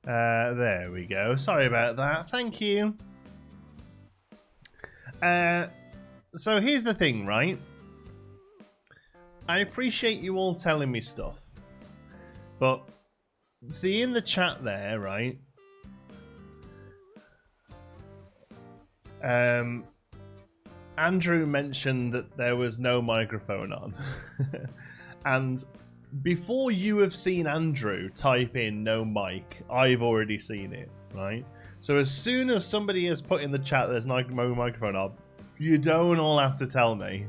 There we go. Sorry about that. Thank you. So here's the thing, right? I appreciate you all telling me stuff. But, see in the chat there, right? Andrew mentioned that there was no microphone on. And before you have seen Andrew type in no mic, I've already seen it, right? So as soon as somebody has put in the chat there's no microphone on, you don't all have to tell me.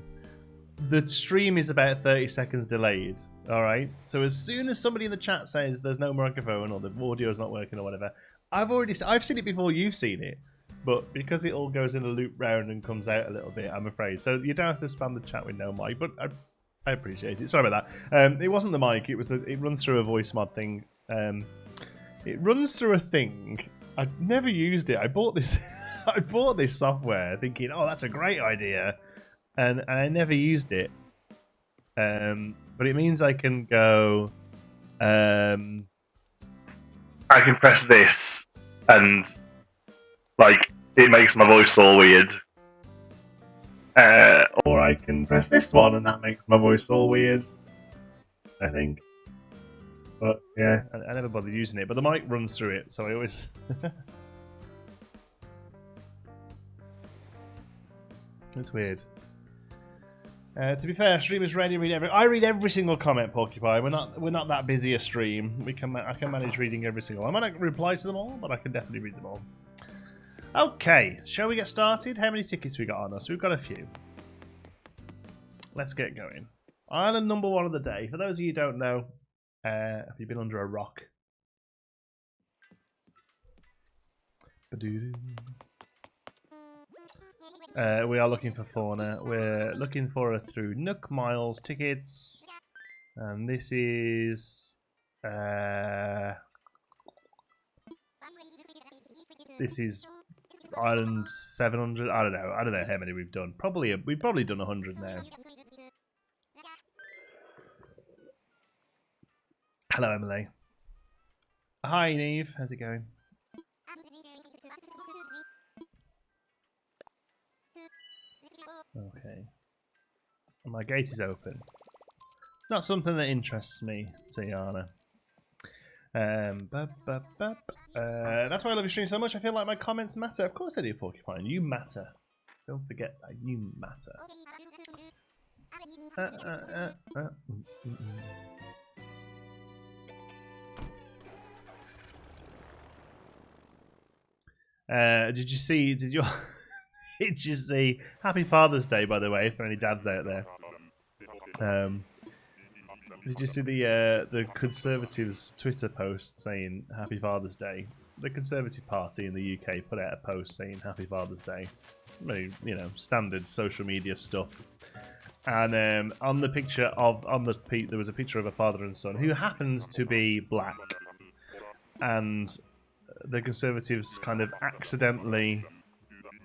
The stream is about 30 seconds delayed, alright? So as soon as somebody in the chat says there's no microphone or the audio's not working or whatever, I've seen it before you've seen it. But because it all goes in a loop round and comes out a little bit, I'm afraid. So you don't have to spam the chat with no mic, but I appreciate it. Sorry about that. It wasn't the mic. It runs through a voice mod thing. It runs through a thing. I've never used it. I bought this. I bought this software thinking, oh, that's a great idea, and I never used it. But it means I can go. I can press this, and like it makes my voice all weird. Or I can press this one and that makes my voice all weird, I think. But yeah, I never bothered using it. But the mic runs through it, so I always... It's weird. To be fair, streamers ready. I read every single comment, Porcupine. We're not that busy a stream. I can manage reading every single one. I might not reply to them all, but I can definitely read them all. Okay, shall we get started? How many tickets we got on us? We've got a few. Let's get going. Island number 1 of the day. For those of you who don't know, have you been under a rock? We are looking for fauna. We're looking for her through Nook Miles tickets. And this is... this is... Island 700. I don't know how many we've done. We've probably done 100 now. Hello, Emily. Hi, Neve. How's it going? Okay. My gate is open. Not something that interests me, Tiana. That's why I love your stream so much. I feel like my comments matter. Of course they do, Porcupine. You matter. Don't forget that. You matter. Did you see? Did you see? Happy Father's Day, by the way, for any dads out there. Did you see the Conservatives' Twitter post saying Happy Father's Day? The Conservative Party in the UK put out a post saying Happy Father's Day. Very, standard social media stuff. And on the picture there was a picture of a father and son who happens to be black, and the Conservatives kind of accidentally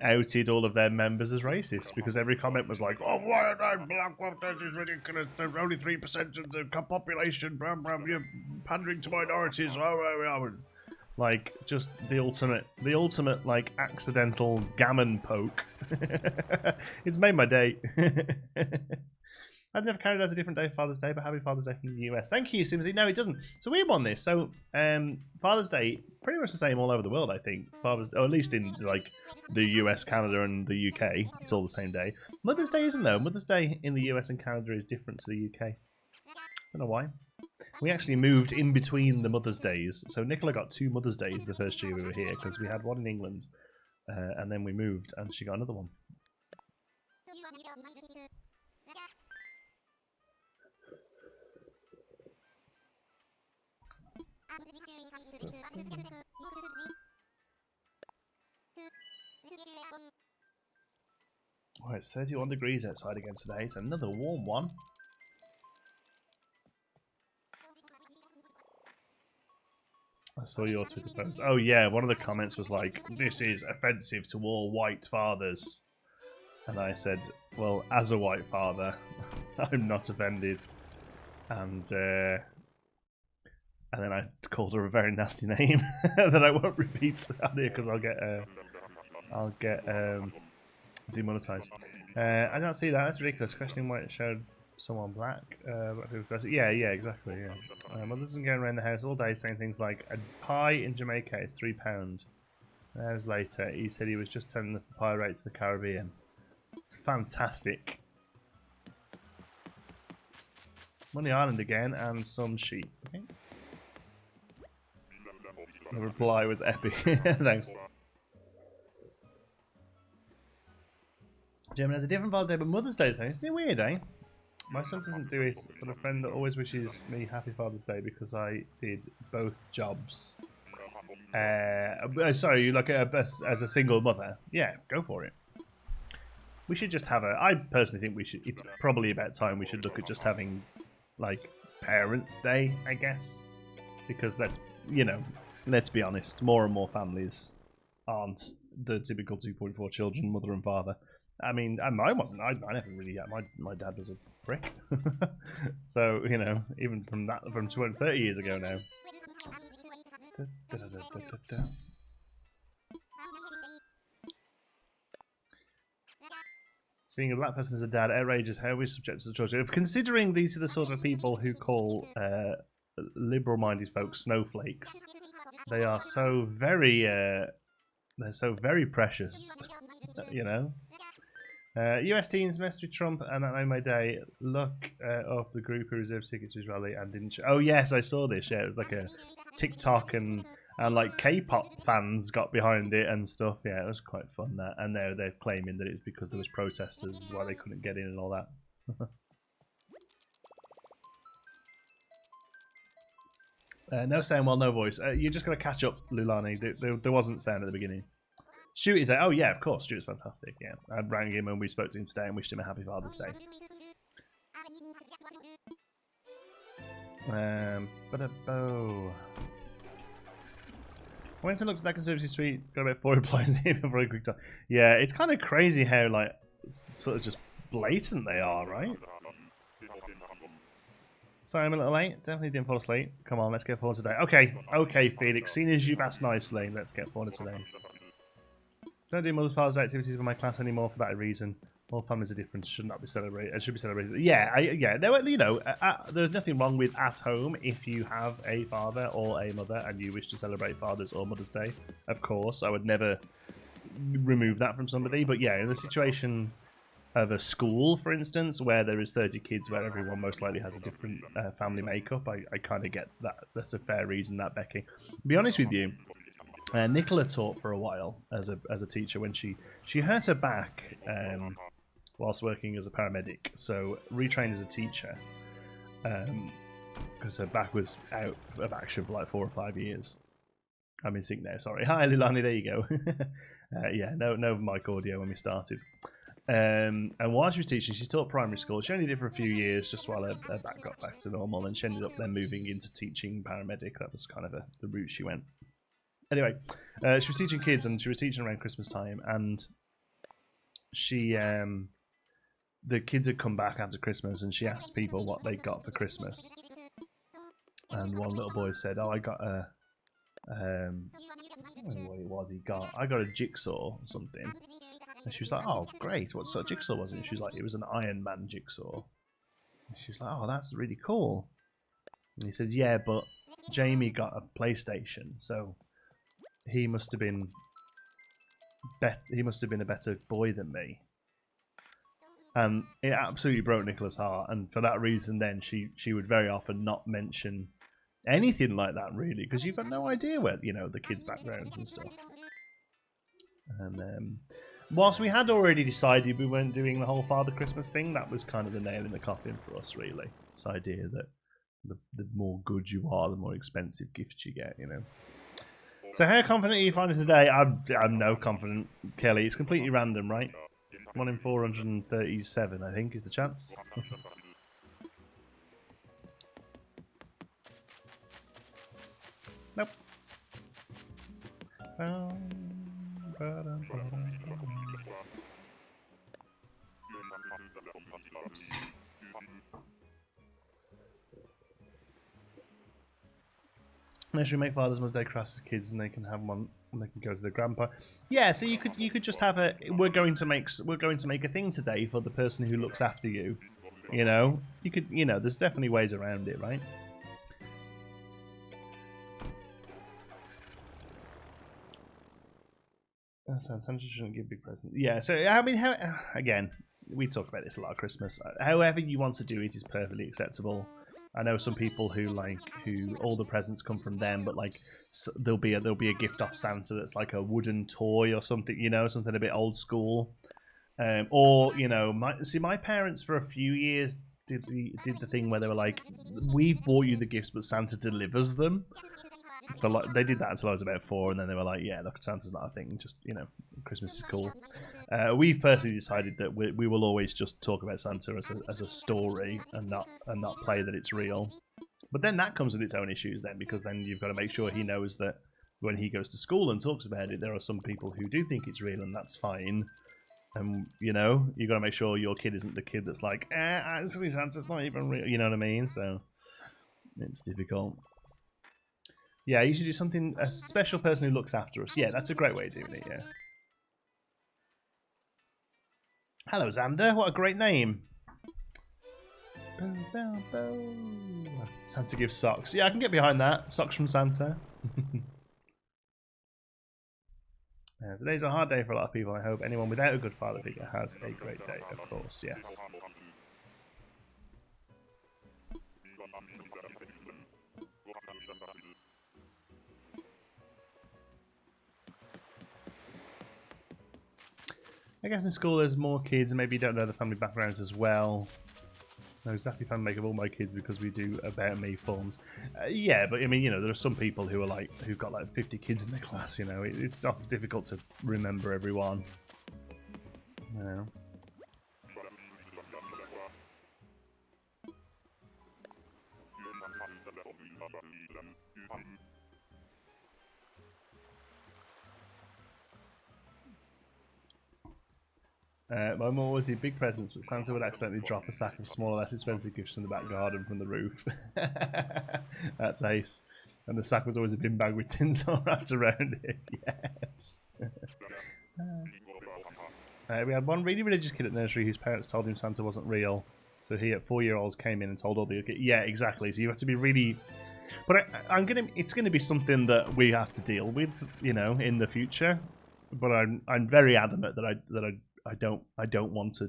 outed all of their members as racist because every comment was like, "Oh, why are they black? Well, this is ridiculous. They're only 3% of the population. You're pandering to minorities." Like, just the ultimate like accidental gammon poke. It's made my day. I've never carried out a different day for Father's Day, but happy Father's Day from the US. Thank you, Simsy. No, it doesn't. So we won this. So Father's Day, pretty much the same all over the world, I think. Or at least in like the US, Canada, and the UK, it's all the same day. Mother's Day isn't though. Mother's Day in the US and Canada is different to the UK. Don't know why. We actually moved in between the Mother's Days. So Nicola got 2 Mother's Days the first year we were here because we had one in England, and then we moved, and she got another one. Oh, it's 31 degrees outside again today. It's another warm one. I saw your Twitter post. Oh yeah, one of the comments was like, "This is offensive to all white fathers." And I said, well, as a white father, I'm not offended. And and then I called her a very nasty name that I won't repeat on here because I'll get demonetized. I don't see that. That's ridiculous. Questioning why it showed someone black. Yeah, exactly. Yeah. Mother's been going around the house all day saying things like, "A pie in Jamaica is £3." Hours later, he said he was just telling us the pie rates of the Caribbean. Fantastic. Money Island again, and some sheep. Okay. The reply was epic. Thanks. German has a different Father's Day, but Mother's Day today. Isn't it weird, eh? My son doesn't do it, but a friend that always wishes me Happy Father's Day because I did both jobs. Sorry, like as a single mother. Yeah, go for it. We should just have I personally think we should. It's probably about time we should look at just having, like, Parents' Day, I guess, because let's be honest, more and more families aren't the typical 2.4 children, mother and father. I mean, I wasn't. I never really. My dad was a prick. So even from 30 years ago now. Seeing a black person as a dad, outrageous. How are we subjected to the torture? Considering these are the sort of people who call liberal-minded folks snowflakes, they are so very, they're so very precious, US teens messed with Trump, and on my day, look up the group who reserved tickets to his rally and didn't. Oh yes, I saw this. Yeah, it was like a TikTok and like K-pop fans got behind it and stuff. Yeah, it was quite fun. That, and they're claiming that it's because there was protesters is why they couldn't get in and all that. No sound, well, no voice. You're just gonna catch up, Lulani. There wasn't sound at the beginning. Stuart is like, oh yeah, of course, Stuart's fantastic. Yeah, I rang him and we spoke to him today and wished him a happy Father's Day. Winston looks at that Conservative Street. It's got about 4 employees in a very quick time. Yeah, it's kind of crazy how like sort of just blatant they are, right? Sorry, I'm a little late. Definitely didn't fall asleep. Come on, let's get forward today. Okay, Felix. Seeing as you've asked nicely, let's get forward today. Don't do Mother's Father's Day activities with my class anymore for that reason. All families are different. Should not be celebrated. Should be celebrated. Yeah. There's nothing wrong with at home if you have a father or a mother and you wish to celebrate Father's or Mother's Day. Of course, I would never remove that from somebody. But yeah, in the situation of a school, for instance, where there is 30 kids, where everyone most likely has a different family makeup, I kind of get that. That's a fair reason, that, Becky. To be honest with you, Nicola taught for a while as a teacher when she hurt her back whilst working as a paramedic, so retrained as a teacher because her back was out of action for like 4 or 5 years. I'm in sync now, sorry. Hi Lulani, there you go. Yeah, no mic audio when we started. And while she was teaching, she taught primary school. She only did it for a few years just while her back got back to normal, and she ended up then moving into teaching paramedic. That was kind of the route she went. Anyway, she was teaching kids, and she was teaching around Christmas time, and she, the kids had come back after Christmas, and she asked people what they got for Christmas. And one little boy said, "Oh, I got a, I don't know what it was he got. I got a jigsaw or something." And she was like, "Oh, great! What sort of jigsaw was it?" And she was like, "It was an Iron Man jigsaw." And she was like, "Oh, that's really cool." And he said, "Yeah, but Jamie got a PlayStation, so he must have been a better boy than me." And it absolutely broke Nicola's heart, and for that reason then she would very often not mention anything like that, really, because you've got no idea where the kids' backgrounds and stuff. And whilst we had already decided we weren't doing the whole Father Christmas thing, that was kind of the nail in the coffin for us, really. This idea that the more good you are, the more expensive gifts you get, So how confident are you finding today? I'm no confident, Kelly. It's completely random, right? 1 in 437, I think, is the chance. Nope. Nursery make Father's Day crafts for kids, and they can have one. And they can go to their grandpa. Yeah, so you could just have a. We're going to make a thing today for the person who looks after you. You know, you could. You know, there's definitely ways around it, right? Santa shouldn't give big presents. Yeah, so I mean, again, we talk about this a lot at Christmas. However you want to do it is perfectly acceptable. I know some people who all the presents come from them, but like there'll be a gift off Santa that's like a wooden toy or something, you know, something a bit old school. Or you know, my parents for a few years did the thing where they were like, we bought you the gifts, but Santa delivers them. But like, they did that until I was about 4, and then they were like, yeah, look, Santa's not a thing. Just, you know, Christmas is cool. We've personally decided that we will always just talk about Santa as a story and not play that it's real. But then that comes with its own issues then, because then you've got to make sure he knows that when he goes to school and talks about it, there are some people who do think it's real, and that's fine. And, you know, you've got to make sure your kid isn't the kid that's like, actually Santa's not even real. You know what I mean? So it's difficult. Yeah, you should do something, a special person who looks after us. Yeah, that's a great way of doing it, yeah. Hello, Xander. What a great name. Santa gives socks. Yeah, I can get behind that. Socks from Santa. Today's a hard day for a lot of people. I hope anyone without a good father figure has a great day. Of course, yes. I guess in school there's more kids and maybe you don't know the family backgrounds as well. I know exactly fan make of all my kids because we do About Me forms. Yeah, but I mean, you know, there are some people who are who've got like 50 kids in their class, you know. It's often difficult to remember everyone. You know. My mum always did big presents, but Santa would accidentally drop a stack of smaller, less expensive gifts from the back garden from the roof. That's ace. And the sack was always a bin bag with tinsel wrapped around it. Yes. We had one really religious kid at nursery whose parents told him Santa wasn't real. So he, at 4-year-olds, came in and told all the kids. Yeah, exactly. So you have to be really. But it's gonna be something that we have to deal with, you know, in the future. But I'm very adamant that I don't want to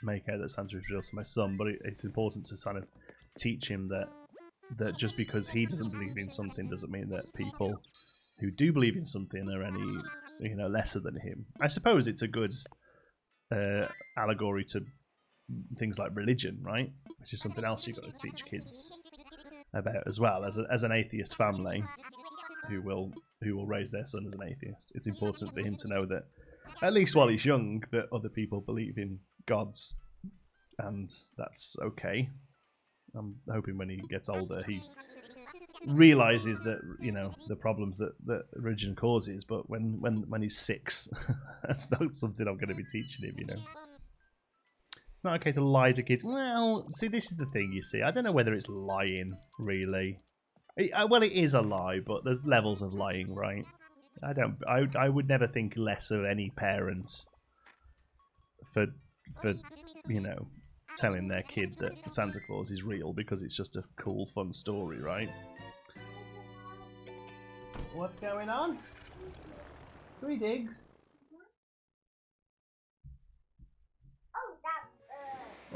make out that Santa is real to my son, but it's important to kind of teach him that just because he doesn't believe in something doesn't mean that people who do believe in something are any, you know, lesser than him. I suppose it's a good allegory to things like religion, right? Which is something else you've got to teach kids about as well. As an atheist family who will raise their son as an atheist, it's important for him to know that, at least while he's young, that other people believe in gods, and that's okay. I'm hoping when he gets older he realizes that, you know, the problems that religion causes, but when he's 6, that's not something I'm going to be teaching him, you know. It's not okay to lie to kids. Well, see, this is the thing, you see. I don't know whether it's lying, really. Well, it is a lie, but there's levels of lying, right? I would never think less of any parents for you know, telling their kid that Santa Claus is real because it's just a cool, fun story, right? What's going on? 3 digs.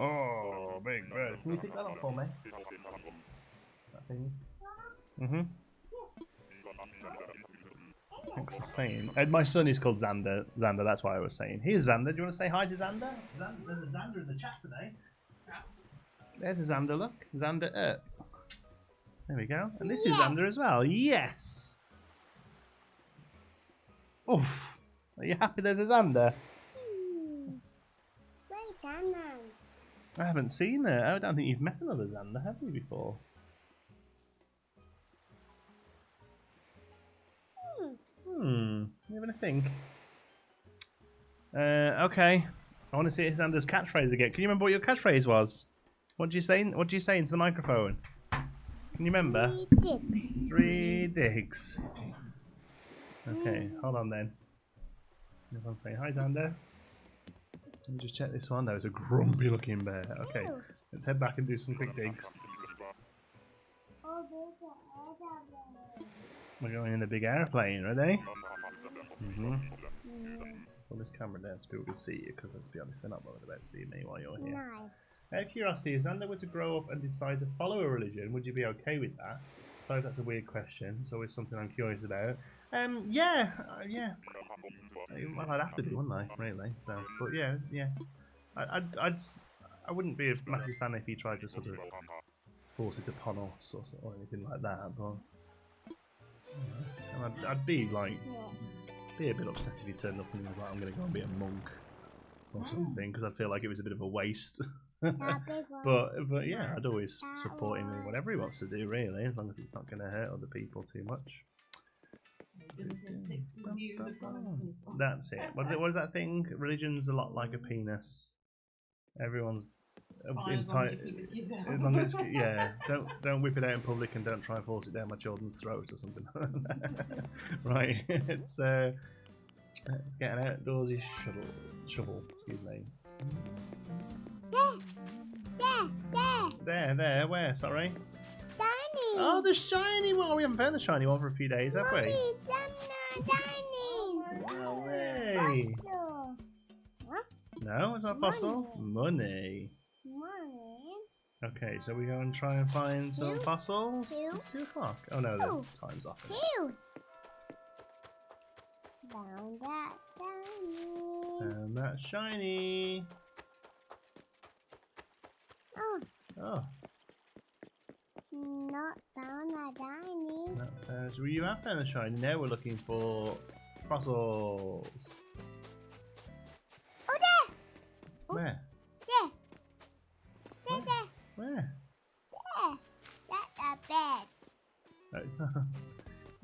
Oh, big bird. Can you pick that up for me? That thing. Thanks for saying. My son is called Xander. Xander, that's why I was saying. Here's Xander. Do you want to say hi to Xander? There's a Xander in the chat today. There's a Xander, look. Xander. There we go. And this is Xander as well. Yes! Oof. Are you happy there's a Xander? I haven't seen her. I don't think you've met another Xander, have you, before? You having a think? Okay. I want to see Xander's catchphrase again. Can you remember what your catchphrase was? What did you say? What did you say into the microphone? Can you remember? 3 digs. 3 digs. Okay, hold on then. Everyone's saying hi, Xander. Let me just check this one. There's a grumpy looking bear. Okay, let's head back and do some quick digs. Oh, there's an airplane. We're going in a big airplane, ready? Pull this camera down so people can see you, because let's be honest, they're not bothered about seeing me while you're here. Nice. Out of curiosity, if Xander were to grow up and decide to follow a religion, would you be okay with that? Sorry, that's a weird question. It's always something I'm curious about. Yeah. Well, I'd have to do, wouldn't I? Really. So, but yeah. I wouldn't be a massive fan if he tried to sort of force it upon us or anything like that. But I'd be like, be a bit upset if he turned up and was like, I'm going to go and be a monk or something, because I feel like it was a bit of a waste. but yeah, I'd always support him in whatever he wants to do, really, as long as it's not going to hurt other people too much. That's it. What is that thing? Religion's a lot like a penis. Everyone's entitled. As long as yeah, don't whip it out in public and don't try and force it down my children's throats or something. Right. Let's get an outdoorsy shovel. Excuse me. There. Where? Sorry. Shiny. Oh, the shiny one. We haven't found the shiny one for a few days, have we? No way. No, it's not a fossil. Money. Okay, so we go and try and find some fossils. It's 2 o'clock. Oh no, the time's off. Found that shiny. And that's shiny. Oh. Not found that shiny. So you have found the shiny. Now we're looking for fossils. Oh, there! Where? There. There. Where? There. That's a bed. No, it's not.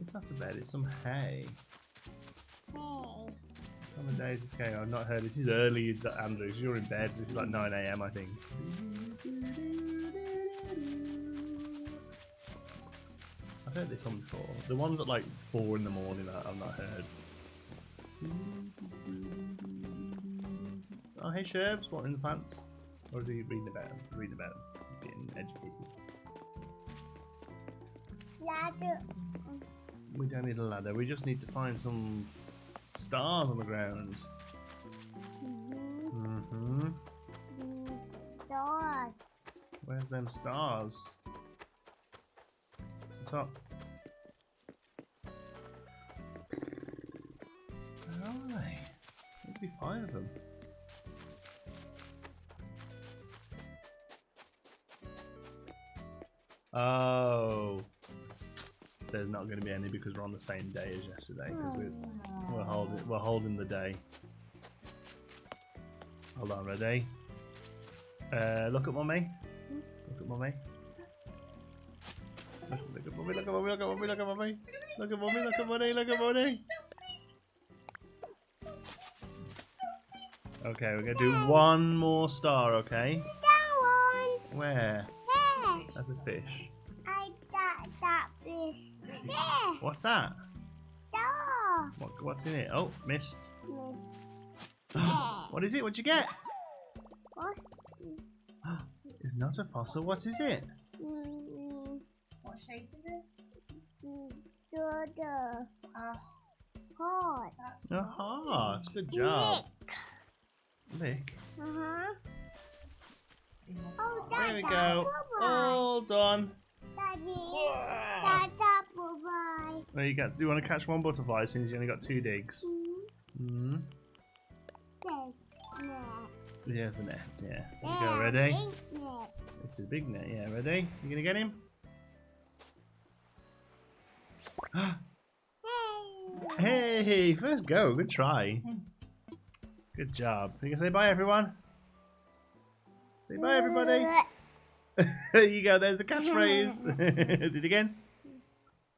It's not a bed. It's some hay. Hey. How many days is going on? I've not heard. This is early, Andrew. You're in bed. This is like 9 AM, I think. I've heard this one before. The ones at like 4 in the morning I've not heard. Oh, hey Sherbs, what in the pants? Or is he reading about him? Reading about him. He's getting educated. Ladder. We don't need a ladder. We just need to find some stars on the ground. Stars. Where's them stars? What's the top? Where are they? There'd be 5 of them. Oh, there's not going to be any because we're on the same day as yesterday. Because we're holding the day. Hold on, ready? Look at mummy. Look at mummy. Look at mummy. Look at mummy. Look at mummy. Look at mummy. Look at mummy. Look at mummy. Look at mummy. Okay, we're gonna do one more star. Okay. That one. Where? There. That's a fish. I got that fish. There. What's that? Star. What's in it? Oh, missed. There. What is it? What'd you get? What's It's not a fossil. What is it? what shape is it? The heart. A heart. Good job. Lick. Oh, There we go. All done. Daddy. That's bye. There you go. Do you want to catch one butterfly since you only got 2 digs? There's net. Here's the net, yeah. There you go, ready? Big net. It's a big net, yeah. Ready? You gonna get him? Hey, first go. Good try. Good job. You can say bye, everyone. Say bye, everybody. There you go. There's the catchphrase. Did it again?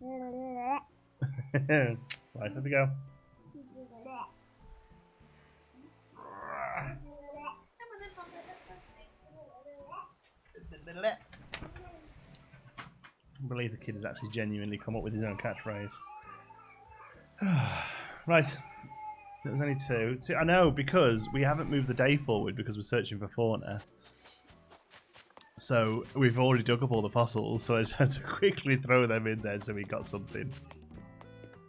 Right, let me go. I believe the kid has actually genuinely come up with his own catchphrase. Right. There's only two. I know, because we haven't moved the day forward because we're searching for fauna. So we've already dug up all the fossils, so I just had to quickly throw them in there so we got something.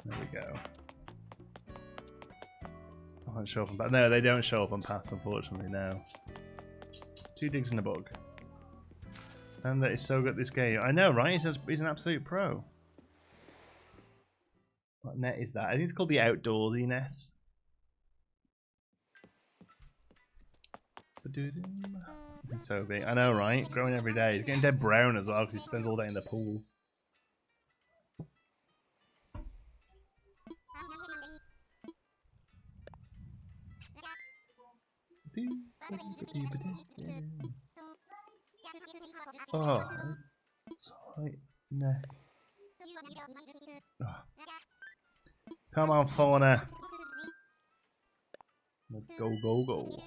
There we go. I won't show up on paths. No, they don't show up on paths, unfortunately, no. 2 digs in a bug. And that is so good at this game. I know, right? He's an absolute pro. What net is that? I think it's called the outdoorsy net. It's so big. I know, right? Growing every day. He's getting dead brown as well because he spends all day in the pool. Oh, tight neck. Oh. Come on, fauna. Go, go, go.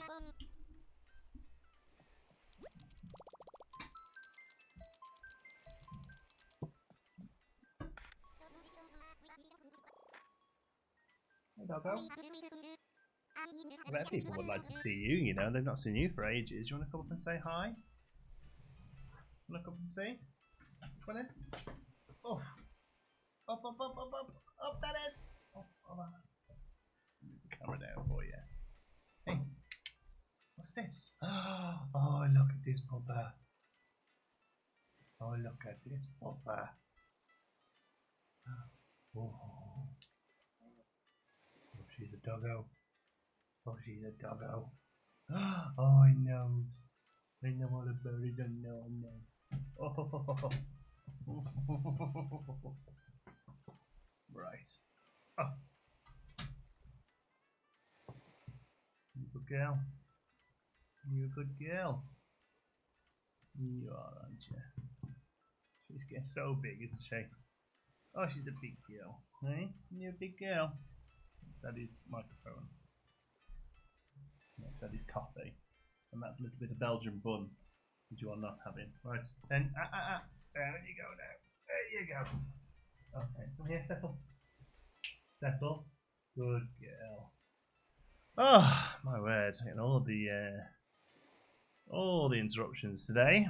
Hey, doggo. I bet people would like to see you, you know. They've not seen you for ages. You want to come up and say hi? Look up and see? Come on in. Off. Up, up, up, up, up. Up, that it. Up, up, up. Move the camera down for you. Hey. What's this? Oh, look at this pupper. Oh, look at this pupper. Oh. Oh, she's a doggo. Oh, she's a doggo. Oh, I know. I know all the birdies. I know. Oh. Right. Oh. You a good girl. You a good girl. You are, aren't you? She's getting so big, isn't she? Oh, she's a big girl. Hey? You're a big girl. Daddy's microphone. Daddy's coffee. And that's a little bit of Belgian bun that you are not having. Right, then, there you go now. There you go. Okay, come here, settle. Settle. Good girl. Oh, my word. Getting all the interruptions today.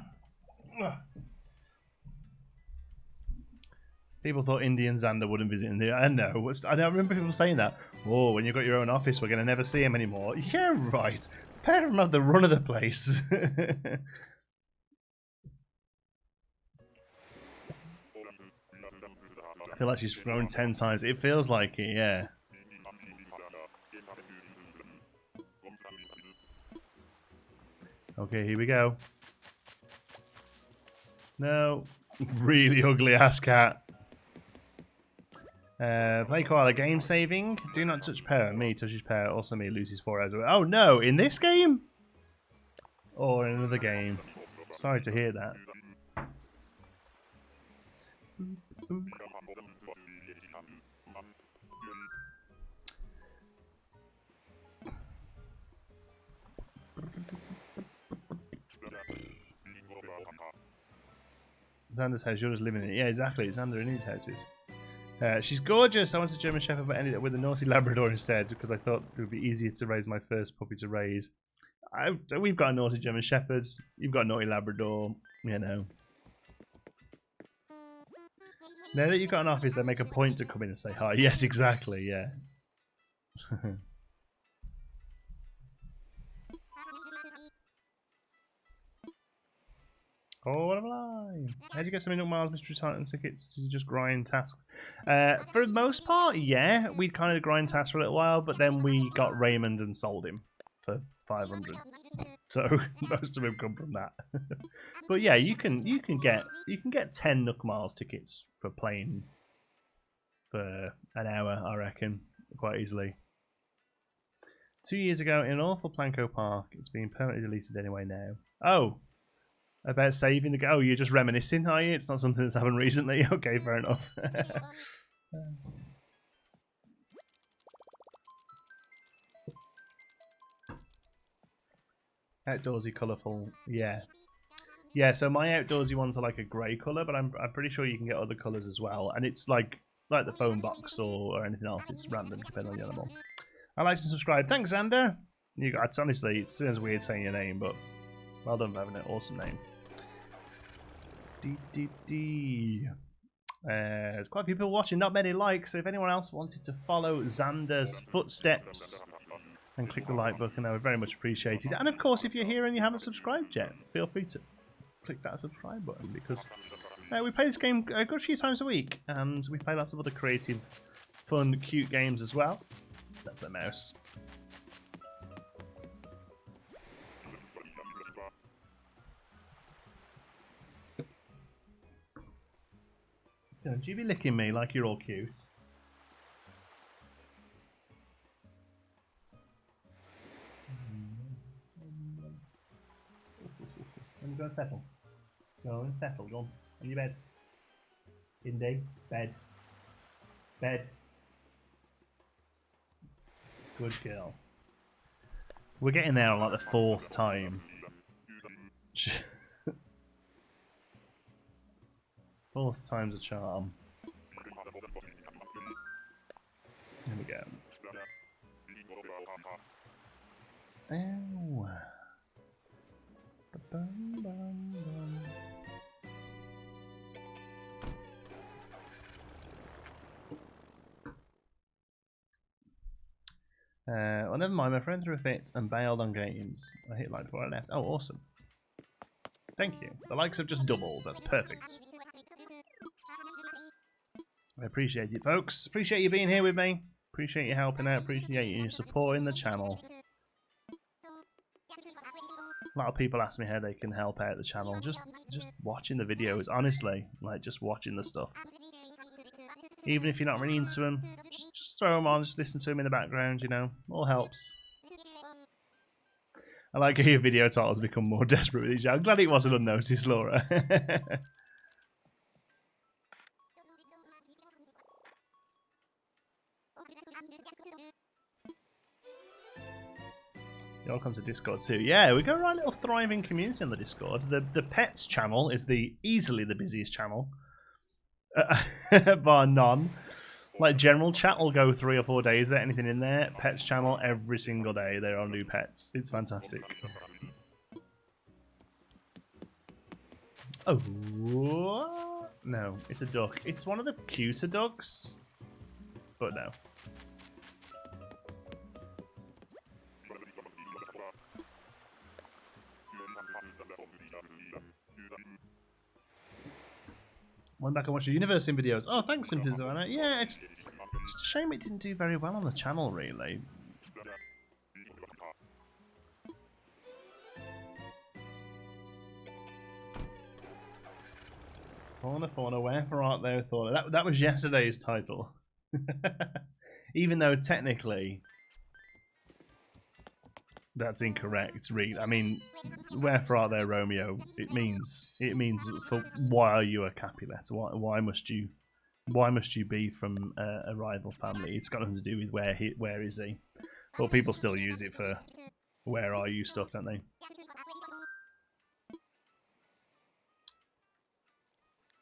People thought Indy and Xander wouldn't visit India. I know. I don't remember people saying that. Oh, when you've got your own office, we're going to never see him anymore. Yeah, right. Pair him have the run of the place. I feel like she's thrown 10 times. It feels like it, yeah. Okay, here we go. No. Really ugly ass cat. Play koala game saving. Do not touch pair. Me touches pair. Also me loses 4 hours away. Oh no, in this game? Or in another game. Sorry to hear that. Xander's house, you're just living in it. Yeah, exactly. Xander in his houses. She's gorgeous. I wanted a German Shepherd, but ended up with a naughty Labrador instead because I thought it would be easier to raise my first puppy to raise. We've got a naughty German Shepherd. You've got a naughty Labrador. You know. Now that you've got an office, they make a point to come in and say hi. Yes, exactly. Yeah. Oh, what am I? How do you get so many miles mystery Titan tickets? Did you just grind tasks? For the most part, yeah. We'd kind of grind tasks for a little while, but then we got Raymond and sold him for 500. So most of them come from that. But yeah, you can get 10 Nook Miles tickets for playing for an hour, I reckon, quite easily. 2 years ago in an awful Planko Park. It's been permanently deleted anyway now. Oh. About saving the game. Oh, you're just reminiscing, are you? It's not something that's happened recently. Okay, fair enough. Outdoorsy, colourful. Yeah. Yeah, so my outdoorsy ones are like a grey colour, but I'm pretty sure you can get other colours as well. And it's like the phone box or anything else. It's random depending on the animal. I like to subscribe. Thanks, Xander. You got, honestly, it sounds weird saying your name, but well done for having an awesome name. There's quite a few people watching, not many likes, so if anyone else wanted to follow Xander's footsteps and click the like button, I would very much appreciate it. And of course, if you're here and you haven't subscribed yet, feel free to click that subscribe button, because we play this game a good few times a week, and we play lots of other creative, fun, cute games as well. That's a mouse. Don't you be licking me like you're all cute. Let me go and settle. Go and settle, go on. On your bed. Indy. Bed. Bed. Good girl. We're getting there on like the 4th time. 4th time's a charm. There we go. Ow. Well, never mind. My friend threw a fit and bailed on games. I hit like before I left. Oh, awesome. Thank you. The likes have just doubled. That's perfect. I appreciate it, folks. Appreciate you being here with me. Appreciate you helping out. Appreciate you supporting the channel. A lot of people ask me how they can help out the channel. Just watching the videos, honestly. Like, just watching the stuff. Even if you're not really into them, just throw them on, just listen to them in the background, you know. All helps. I like how your video titles become more desperate with each other. I'm glad it wasn't unnoticed, Laura. It all comes to Discord too. Yeah, we got a right little thriving community on the Discord. The pets channel is easily the busiest channel, bar none. Like general chat will go 3 or 4 days without anything in there. Pets channel every single day. There are new pets. It's fantastic. Oh no, it's a duck. It's one of the cuter ducks, but no. Went back and watched the University videos. Oh, thanks, Simpson Designer. Yeah, it's a shame it didn't do very well on the channel, really. Fauna, wherefore art thou, Fauna? That was yesterday's title. Even though technically that's incorrect. I mean, wherefore art thou, Romeo? It means for why are you a Capulet? Why must you be from a rival family? It's got nothing to do with where is he. But people still use it for where are you stuff, don't they?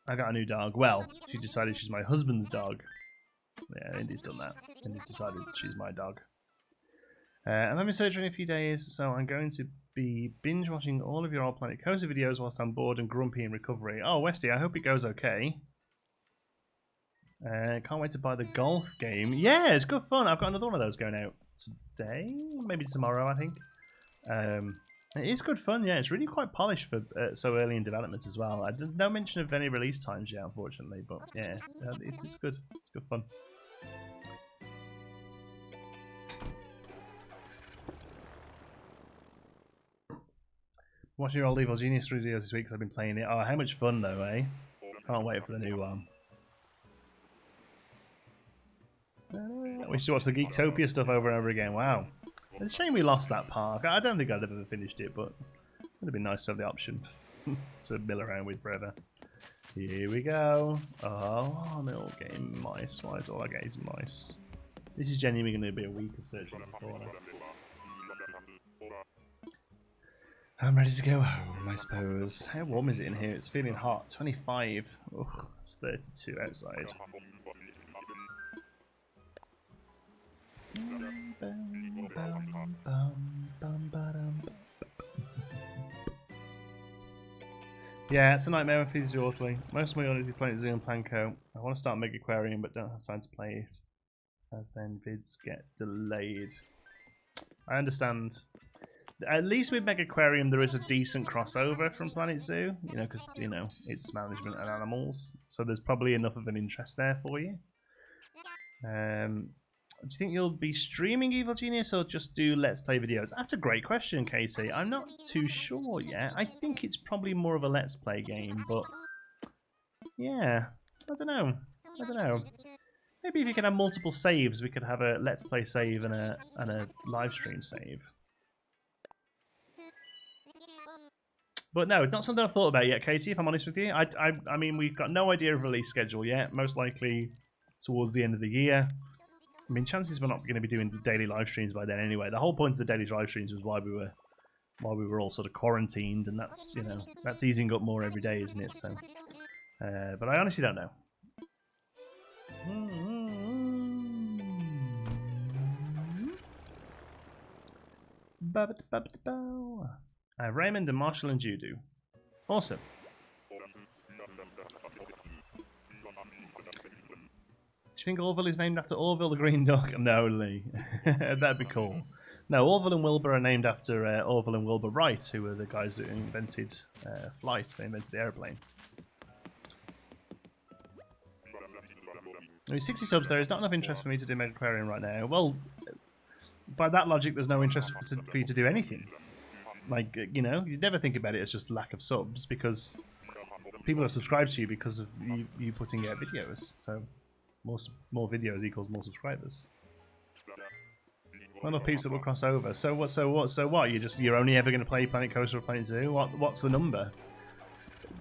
I got a new dog. Well, she decided she's my husband's dog. Yeah, Indy's done that. Indy's decided she's my dog. I'm having surgery in a few days, so I'm going to be binge watching all of your All Planet Coaster videos whilst I'm bored and grumpy in recovery. Oh, Westy, I hope it goes okay. Can't wait to buy the golf game. Yeah, it's good fun. I've got another one of those going out today, maybe tomorrow, I think. It is good fun, yeah. It's really quite polished for so early in development as well. No mention of any release times yet, unfortunately, but yeah, it's good. It's good fun. Watching your old Evil Genius videos this week because I've been playing it. Oh, how much fun though, eh? Can't wait for the new one. We should watch the Geektopia stuff over and over again. Wow. It's a shame we lost that park. I don't think I'd have ever finished it, but it would have been nice to have the option to mill around with forever. Here we go. Oh, little game mice. Why is all I get is mice? This is genuinely going to be a week of searching for fauna. I'm ready to go home, I suppose. How warm is it in here? It's feeling hot. 25. Ugh, it's 32 outside. Yeah, it's a nightmare with Physiosly. Most of my audience is playing Zoo and Planko. I want to start Mega Aquarium but don't have time to play it, as then vids get delayed. I understand. At least with Mega Aquarium there is a decent crossover from Planet Zoo, you know, because, you know, it's management and animals, so there's probably enough of an interest there for you. Do you think you'll be streaming Evil Genius or just do Let's Play videos? That's a great question, Katie. I'm not too sure yet. I think it's probably more of a Let's Play game, but yeah, I don't know. I don't know. Maybe if you could have multiple saves, we could have a Let's Play save and a live stream save. But no, not something I've thought about yet, Katie, if I'm honest with you. I mean, we've got no idea of release schedule yet. Most likely towards the end of the year. I mean, chances we're not going to be doing daily live streams by then anyway. The whole point of the daily live streams was why we were all sort of quarantined, and that's, you know, that's easing up more every day, isn't it? So, but I honestly don't know. Raymond and Marshall and Judo. Awesome. Do you think Orville is named after Orville the Green Duck? No, Lee. That'd be cool. No, Orville and Wilbur are named after Orville and Wilbur Wright, who were the guys that invented flight. They invented the airplane. I mean, 60 subs there is not enough interest for me to do Mega Aquarium right now. Well, by that logic, there's no interest for you to do anything. Like, you know, you'd never think about it as just lack of subs, because people are subscribed to you because of you putting out videos. So more videos equals more subscribers. Not enough peeps that will cross over. So what? You're only ever going to play Planet Coaster or Planet Zoo? What's the number?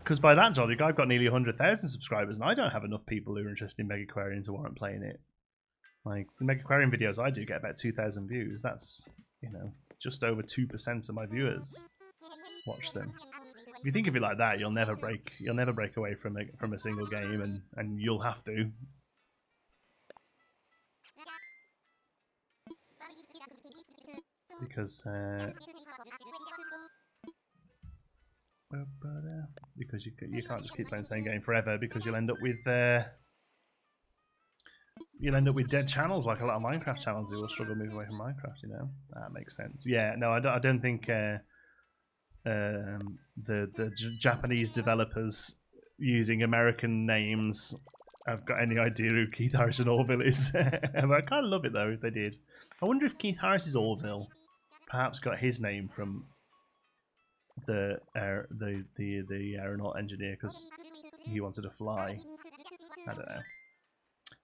Because by that logic, I've got nearly 100,000 subscribers, and I don't have enough people who are interested in Mega Aquarium to warrant playing it. Like, the Mega Aquarium videos I do get about 2,000 views. That's, you know, just over 2% of my viewers watch them. If you think of it like that, you'll never break away from a single game, and you'll have to. Because you can't just keep playing the same game forever, because you'll end up with dead channels, like a lot of Minecraft channels who will struggle to move away from Minecraft. You know, that makes sense. Yeah, no, I don't think the Japanese developers using American names have got any idea who Keith Harrison Orville is. I kind of love it though if they did. I wonder if Keith Harris's Orville perhaps got his name from the aeronaut engineer because he wanted to fly. I don't know.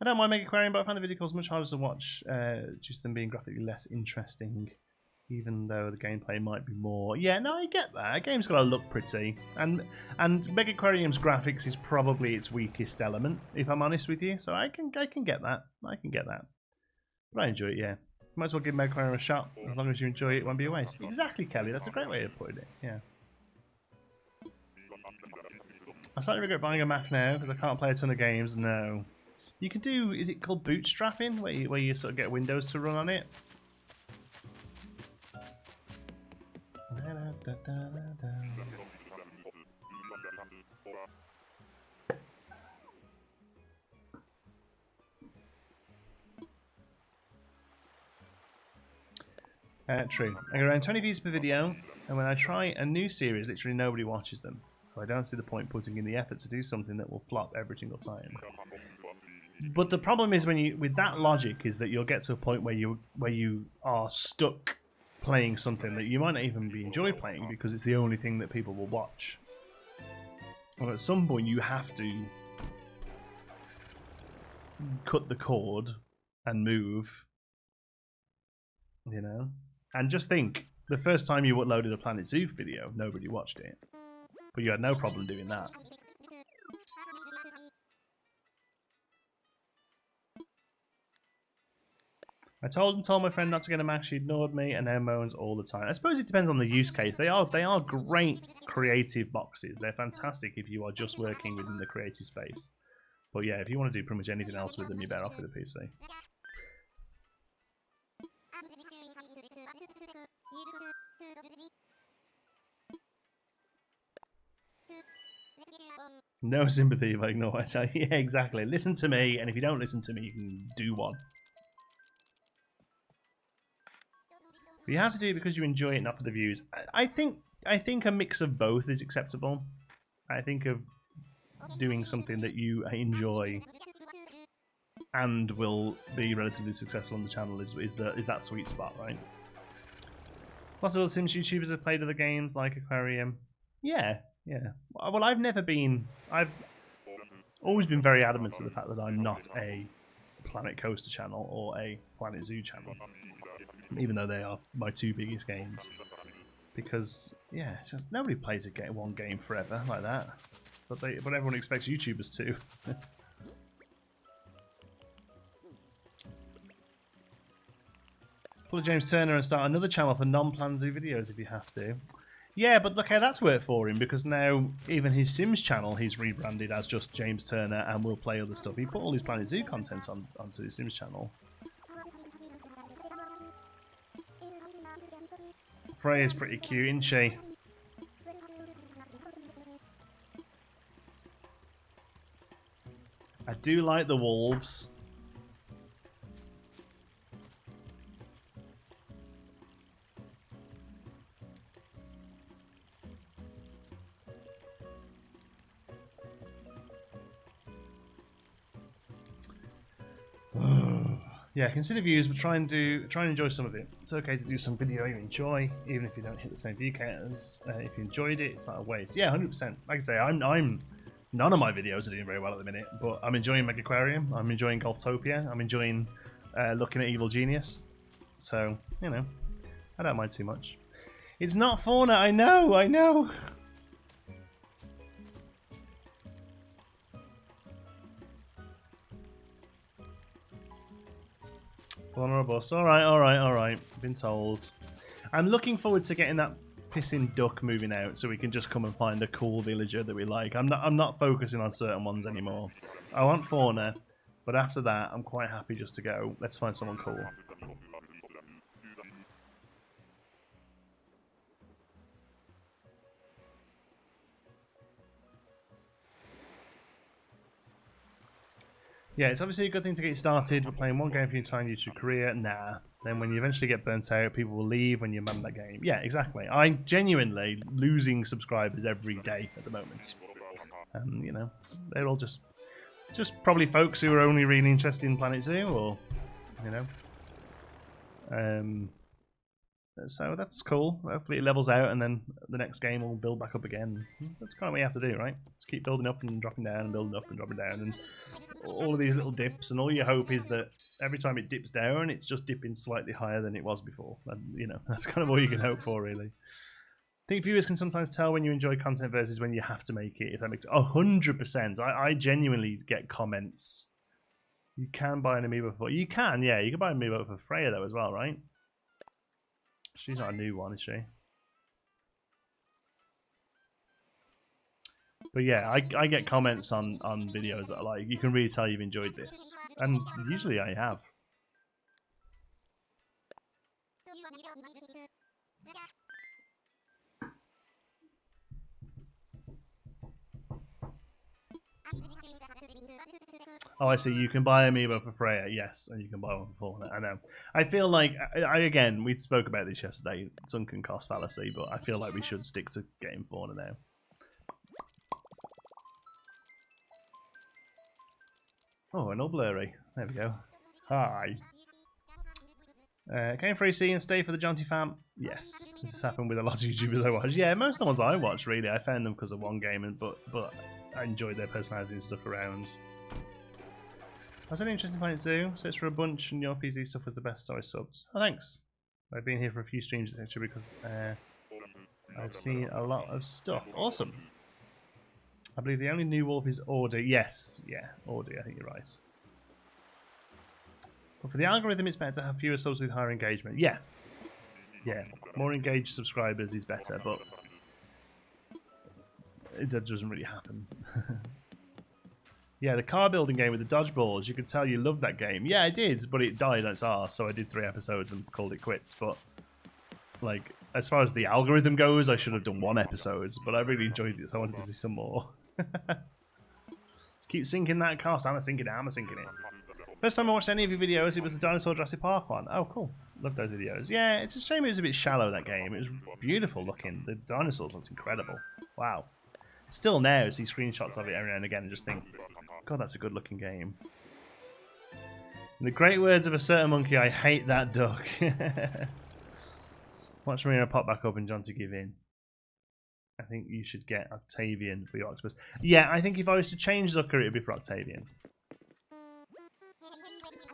I don't mind Mega Aquarium, but I find the video calls much harder to watch, just them being graphically less interesting, even though the gameplay might be more. Yeah, no, I get that. A game's got to look pretty, and Mega Aquarium's graphics is probably its weakest element, if I'm honest with you. So I can get that. I can get that. But I enjoy it. Yeah, might as well give Mega Aquarium a shot. As long as you enjoy it, it won't be a waste. Exactly, Kelly. That's a great way of putting it. Yeah. I slightly regret buying a Mac now because I can't play a ton of games. No. You can do, is it called bootstrapping, where you sort of get Windows to run on it? True. I get around 20 views per video, and when I try a new series, literally nobody watches them. So I don't see the point putting in the effort to do something that will flop every single time. But the problem is with that logic is that you'll get to a point where you are stuck playing something that you might not even enjoy playing because it's the only thing that people will watch. And at some point you have to cut the cord and move, you know. And just think, the first time you uploaded a Planet Zoo video, nobody watched it, but you had no problem doing that. I told my friend not to get a Mac. She ignored me and now moans all the time. I suppose it depends on the use case. They are great creative boxes. They're fantastic if you are just working within the creative space. But yeah, if you want to do pretty much anything else with them, you're better off with a PC. No sympathy if I ignore what I say. Yeah, exactly. Listen to me, and if you don't listen to me, you can do one. But you have to do it because you enjoy it, not for the views. I think a mix of both is acceptable. I think of doing something that you enjoy and will be relatively successful on the channel is that sweet spot, right? Lots of other Sims YouTubers have played other games like Aquarium. Yeah. Well, I've always been very adamant to the fact that I'm not a Planet Coaster channel or a Planet Zoo channel, even though they are my two biggest games. Because yeah, just nobody plays one game forever like that. But everyone expects YouTubers to. Pull a James Turner and start another channel for non-Plan Zoo videos if you have to. Yeah, but look how that's worked for him, because now even his Sims channel he's rebranded as just James Turner and will play other stuff. He put all his Planet Zoo content onto his Sims channel. Freya's pretty cute, isn't she? I do like the wolves. Yeah, consider views, but try and enjoy some of it. It's okay to do some video you enjoy, even if you don't hit the same view counters. If you enjoyed it, it's not a waste. Yeah, 100%. Like I say, I'm none of my videos are doing very well at the minute, but I'm enjoying Mega Aquarium. I'm enjoying Golftopia. I'm enjoying looking at Evil Genius. So you know, I don't mind too much. It's not fauna. I know. Vulnerable. Alright. Been told. I'm looking forward to getting that pissing duck moving out so we can just come and find a cool villager that we like. I'm not focusing on certain ones anymore. I want fauna, but after that I'm quite happy just to go, let's find someone cool. Yeah, it's obviously a good thing to get you started, but playing one game for your entire YouTube career, nah. Then when you eventually get burnt out, people will leave when you man that game. Yeah, exactly. I'm genuinely losing subscribers every day at the moment. You know, they're all just probably folks who are only really interested in Planet Zoo, or, you know. So that's cool. Hopefully it levels out and then the next game will build back up again. That's kind of what you have to do, right? Just keep building up and dropping down and building up and dropping down, and all of these little dips, and all your hope is that every time it dips down, it's just dipping slightly higher than it was before. And, you know, that's kind of all you can hope for, really. I think viewers can sometimes tell when you enjoy content versus when you have to make it, if that makes 100%. I genuinely get comments. You can buy an amiibo for... You can, yeah. You can buy an amiibo for Freya, though, as well, right? She's not a new one, is she? But yeah, I get comments on videos that are like, you can really tell you've enjoyed this. And usually I have. Oh, I see. You can buy amiibo for Freya, yes, and you can buy one for Fauna. I know. I feel like, again, we spoke about this yesterday, sunken cost fallacy, but I feel like we should stick to getting Fauna now. Oh, an all blurry. There we go. Hi. Came for AC and stay for the Jaunty fam? Yes. This has happened with a lot of YouTubers I watch. Yeah, most of the ones I watch, really. I found them because of one game, but I enjoyed their personalities and stuff around. I was only interested in Planet Zoo, searched for a bunch, and your PC stuff was the best, so I subbed. Oh, thanks. I've been here for a few streams, etc., because I've seen a lot of stuff. Awesome. I believe the only new wolf is Audi. Yes, yeah, Audi, I think you're right. But for the algorithm, it's better to have fewer subs with higher engagement. Yeah. Yeah. More engaged subscribers is better, but that doesn't really happen. Yeah, the car building game with the dodgeballs, you could tell you loved that game. Yeah, I did, but it died on its arse, so I did 3 episodes and called it quits. But, like, as far as the algorithm goes, I should have done 1 episode, but I really enjoyed it, so I wanted to see some more. Keep sinking that cost. I'm sinking it. First time I watched any of your videos, it was the Dinosaur Jurassic Park one. Oh, cool. Love those videos. Yeah, it's a shame it was a bit shallow, that game. It was beautiful looking. The dinosaurs looked incredible. Wow. Still now, see screenshots of it every now and again and just think, God, that's a good looking game. In the great words of a certain monkey, I hate that duck. Watch Marina pop back up and John to give in. I think you should get Octavian for your octopus. Yeah, I think if I was to change Zucker, it would be for Octavian.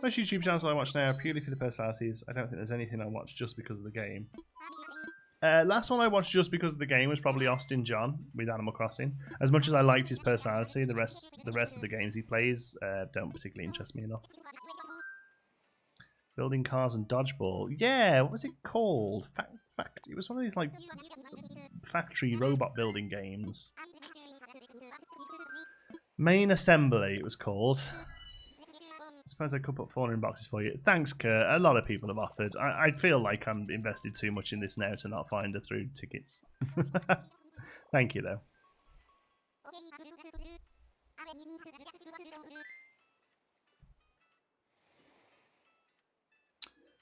Most YouTube channels I watch now are purely for the personalities. I don't think there's anything I watch just because of the game. Last one I watched just because of the game was probably Austin John with Animal Crossing. As much as I liked his personality, the rest of the games he plays don't particularly interest me enough. Building cars and dodgeball. Yeah, what was it called? It was one of these like factory robot building games. Main Assembly it was called. I suppose I could put 400 boxes for you. Thanks, Kurt. A lot of people have offered. I feel like I'm invested too much in this now to not find a through tickets. Thank you, though.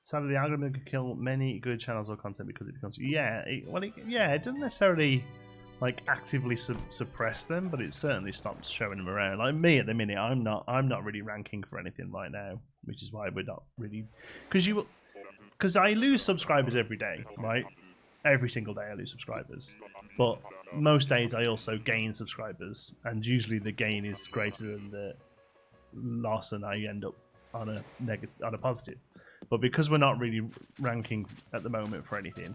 Sadly, the algorithm could kill many good channels or content because it becomes... Yeah, it doesn't necessarily like actively suppress them, but it certainly stops showing them around. Like me at the minute, I'm not really ranking for anything right now, which is why we're not really... Because I lose subscribers every day, right? Every single day I lose subscribers. But most days I also gain subscribers, and usually the gain is greater than the loss, and I end up on a positive. But because we're not really ranking at the moment for anything,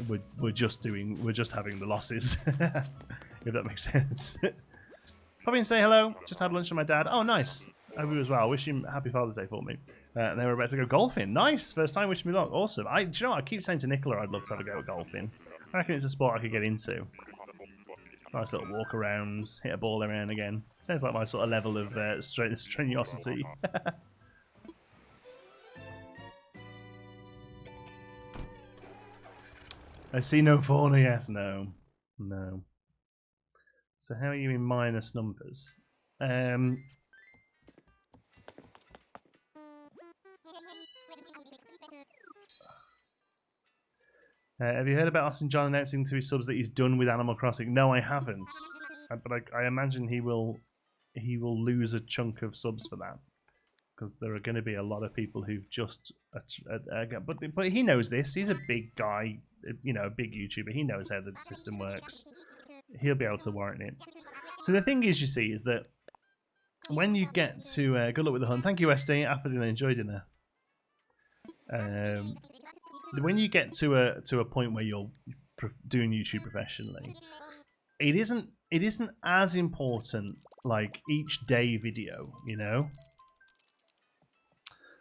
we're just having the losses. If that makes sense. Pop in and say hello. Just had lunch with my dad. Oh, nice. Hope you as well. Wish him happy Father's Day for me. And they were about to go golfing. Nice. First time. Wish me luck. Awesome. Do you know what? I keep saying to Nicola I'd love to have a go at golfing. I reckon it's a sport I could get into. Nice little walk around, hit a ball around again. Sounds like my sort of level of strenuosity. I see no fauna, yes, no. So how are you in minus numbers? Have you heard about Austin John announcing to his subs that he's done with Animal Crossing? No, I haven't. But I imagine he will lose a chunk of subs for that. Because there are going to be a lot of people who've just... But he knows this. He's a big guy, you know, a big YouTuber. He knows how the system works. He'll be able to warrant it. So the thing is, you see, is that when you get to... good luck with the hunt. Thank you, SD. After dinner, enjoy dinner. When you get to a point where you're doing YouTube professionally, it isn't as important like each day video, you know.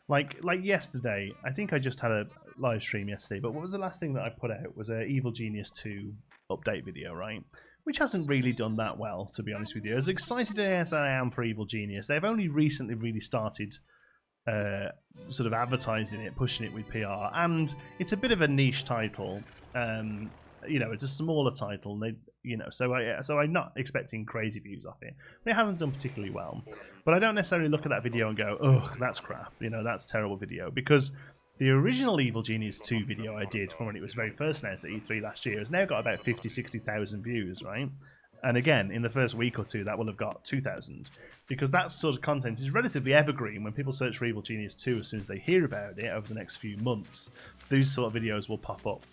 Like yesterday, I think I just had a live stream yesterday, but what was the last thing that I put out was a Evil Genius 2 update video, right? Which hasn't really done that well, to be honest with you. As excited as I am for Evil Genius, they've only recently really started sort of advertising it, pushing it with PR, and it's a bit of a niche title. You know, it's a smaller title. They, you know, so I'm not expecting crazy views off it. But it hasn't done particularly well. But I don't necessarily look at that video and go, "Ugh, that's crap." You know, that's a terrible video, because the original Evil Genius 2 video I did from when it was very first announced at E3 last year has now got about 50,000-60,000 views, right? And again, in the first week or two, that will have got 2,000. Because that sort of content is relatively evergreen. When people search for Evil Genius 2, as soon as they hear about it over the next few months, these sort of videos will pop up.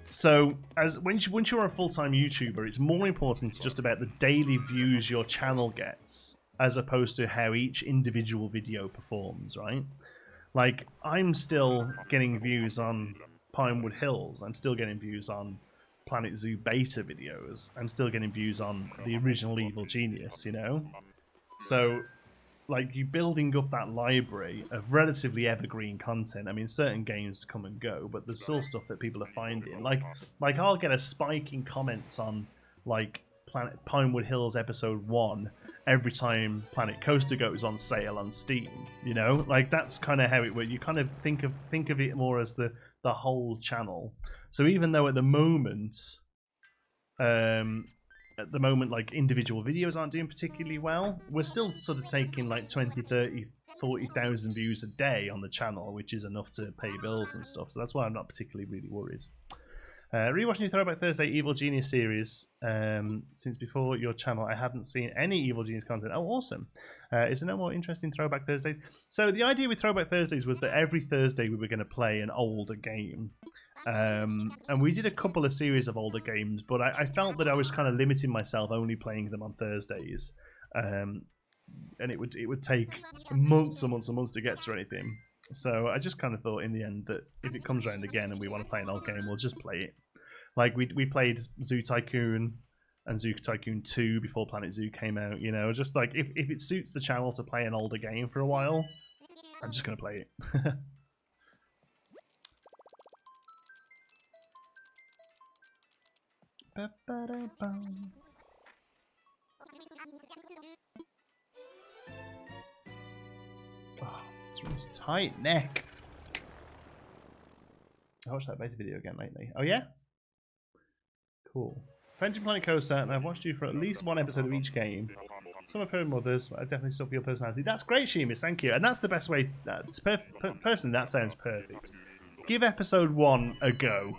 So, once you're a full-time YouTuber, it's more important just about the daily views your channel gets, as opposed to how each individual video performs, right? Like, I'm still getting views on Pinewood Hills. I'm still getting views on Planet Zoo beta videos. I'm still getting views on the original Evil Genius, you know? So like you building up that library of relatively evergreen content. I mean, certain games come and go, but there's still stuff that people are finding. Like I'll get a spike in comments on like Planet Pinewood Hills episode 1 every time Planet Coaster goes on sale on Steam. You know, like that's kind of how it works. You kind of think of it more as the whole channel. So even though at the moment, like individual videos aren't doing particularly well, we're still sort of taking like 20, 30, 40,000 views a day on the channel, which is enough to pay bills and stuff. So that's why I'm not particularly really worried. Rewatching your Throwback Thursday Evil Genius series. Since before your channel, I hadn't seen any Evil Genius content. Oh, awesome. Is there no more interesting Throwback Thursdays? So the idea with Throwback Thursdays was that every Thursday we were going to play an older game. And we did a couple of series of older games, but I felt that I was kind of limiting myself only playing them on Thursdays. And it would take months and months and months to get to anything. So I just kind of thought in the end that if it comes around again and we want to play an old game, we'll just play it. Like we played Zoo Tycoon and Zoo Tycoon 2 before Planet Zoo came out, you know, just like if it suits the channel to play an older game for a while, I'm just going to play it. Oh, it's tight neck. I watched that beta video again lately. Oh yeah? Cool. Friendship Planet Coaster, and I've watched you for at least one episode of each game. Some have heard others, but I definitely still feel personality. That's great, Sheamus, thank you. And that's the best way. Personally, that sounds perfect. Give episode 1 a go.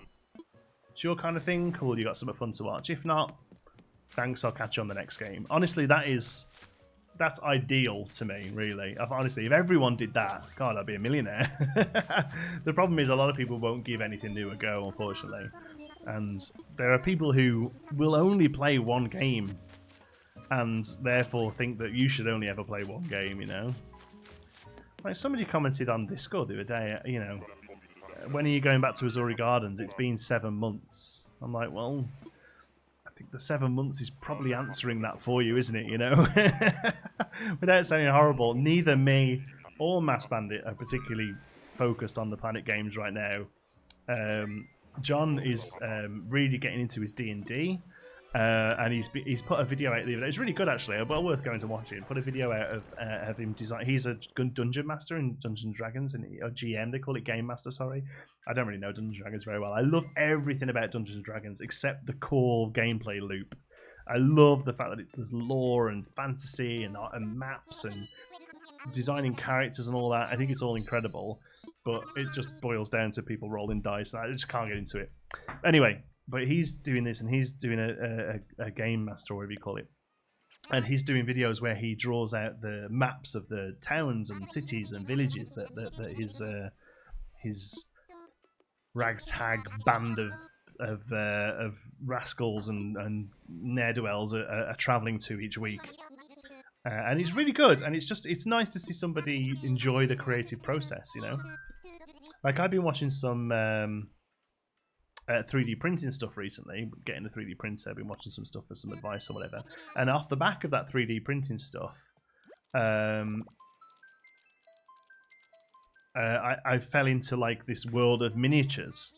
It's your kind of thing? Cool, you got something fun to watch. If not, thanks, I'll catch you on the next game. Honestly, that's ideal to me, really. Honestly, if everyone did that, God, I'd be a millionaire. The problem is a lot of people won't give anything new a go, unfortunately. And there are people who will only play one game and therefore think that you should only ever play one game, you know? Like somebody commented on Discord the other day, you know, when are you going back to Azuri Gardens? It's been 7 months. I'm like, well, I think the 7 months is probably answering that for you, isn't it? You know, without sounding horrible, neither me or Mass Bandit are particularly focused on the Planet games right now. John is really getting into his D&D, and he's put a video out the other day. It's really good, actually. Well worth going to watch it. Put a video out of him design. He's a dungeon master in Dungeons and Dragons, and a GM. They call it game master. Sorry, I don't really know Dungeons and Dragons very well. I love everything about Dungeons and Dragons except the core gameplay loop. I love the fact that there's lore and fantasy and maps and designing characters and all that. I think it's all incredible, but it just boils down to people rolling dice, and I just can't get into it. Anyway, but he's doing this, and he's doing a game master, or whatever you call it, and he's doing videos where he draws out the maps of the towns and cities and villages that his ragtag band of rascals and ne'er-do-wells are traveling to each week. And it's really good, and it's nice to see somebody enjoy the creative process, you know? Like, I've been watching some 3D printing stuff recently, getting a 3D printer. I've been watching some stuff for some advice or whatever. And off the back of that 3D printing stuff, I fell into like this world of miniatures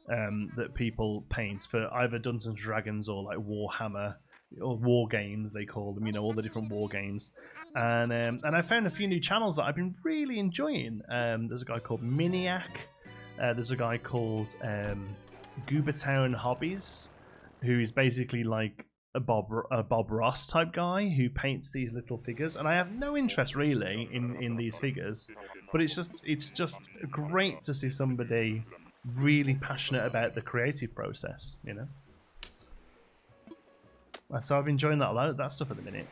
that people paint for either Dungeons and Dragons or like Warhammer or war games, they call them, you know, all the different war games. And I found a few new channels that I've been really enjoying. There's a guy called Miniac. There's a guy called Goobertown Hobbies, who is basically like a Bob Ross type guy who paints these little figures. And I have no interest really in these figures, but it's just great to see somebody really passionate about the creative process, you know. So I've been enjoying that a lot, that stuff at the minute.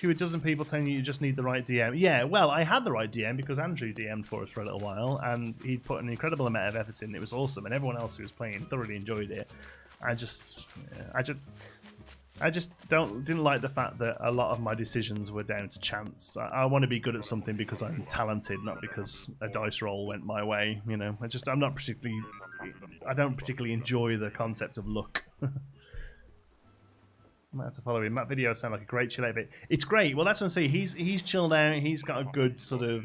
A dozen people telling you just need the right DM. Yeah, well, I had the right DM because Andrew DM'd for us for a little while, and he put an incredible amount of effort in. It was awesome, and everyone else who was playing thoroughly enjoyed it. I just didn't like the fact that a lot of my decisions were down to chance. I want to be good at something because I'm talented, not because a dice roll went my way. You know, I don't particularly enjoy the concept of luck. I might have to follow him. That video sound like a great chill out bit. It's great. Well, that's what I'm saying. He's chilled out. He's got a good sort of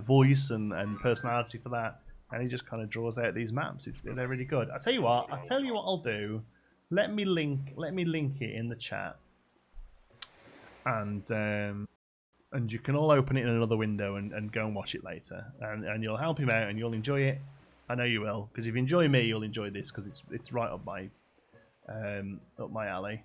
voice and personality for that, and he just kind of draws out these maps. They're really good. I tell you what. I'll do. Let me link it in the chat, and you can all open it in another window and go and watch it later, and you'll help him out and you'll enjoy it. I know you will, because if you enjoy me, you'll enjoy this because it's right up my alley.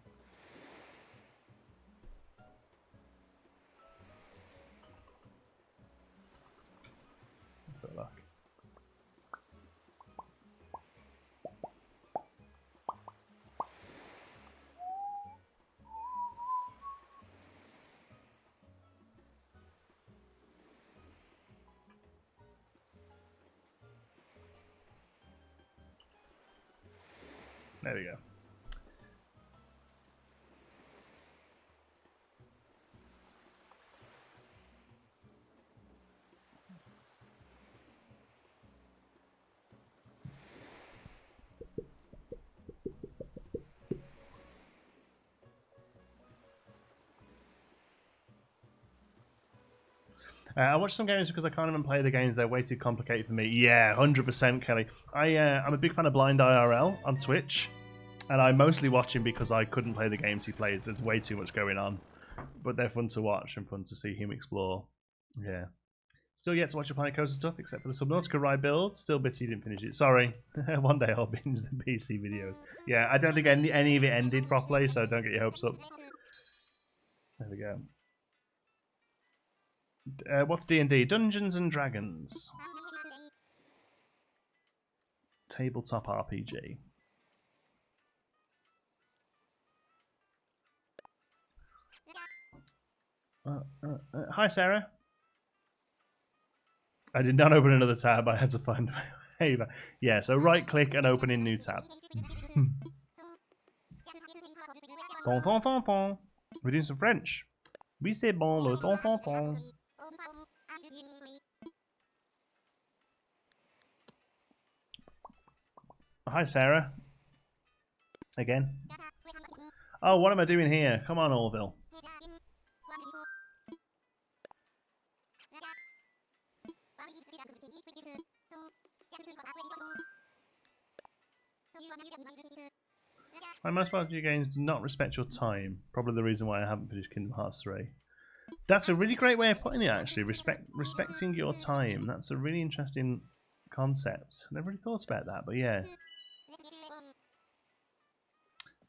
Let's have a look. There we go. I watch some games because I can't even play the games. They're way too complicated for me. Yeah, 100%, Kelly. I'm a big fan of Blind IRL on Twitch, and I mostly watch him because I couldn't play the games he plays. There's way too much going on, but they're fun to watch and fun to see him explore. Yeah. Still yet to watch the Planet Coaster stuff, except for the Subnautica Ride build. Still bitter you didn't finish it. Sorry. One day I'll binge the PC videos. Yeah, I don't think any of it ended properly, so don't get your hopes up. There we go. What's D&D? Dungeons and Dragons. Tabletop RPG. Hi, Sarah. I did not open another tab. I had to find my yeah, so right-click and open in new tab. Bon, bon, bon, bon. We're doing some French. We say bon, le bon, bon, bon. Hi, Sarah. Again. Oh, what am I doing here? Come on, Orville. Most RPG games do not respect your time. Probably the reason why I haven't finished Kingdom Hearts 3. That's a really great way of putting it, actually. Respecting your time. That's a really interesting concept. Never really thought about that, but yeah.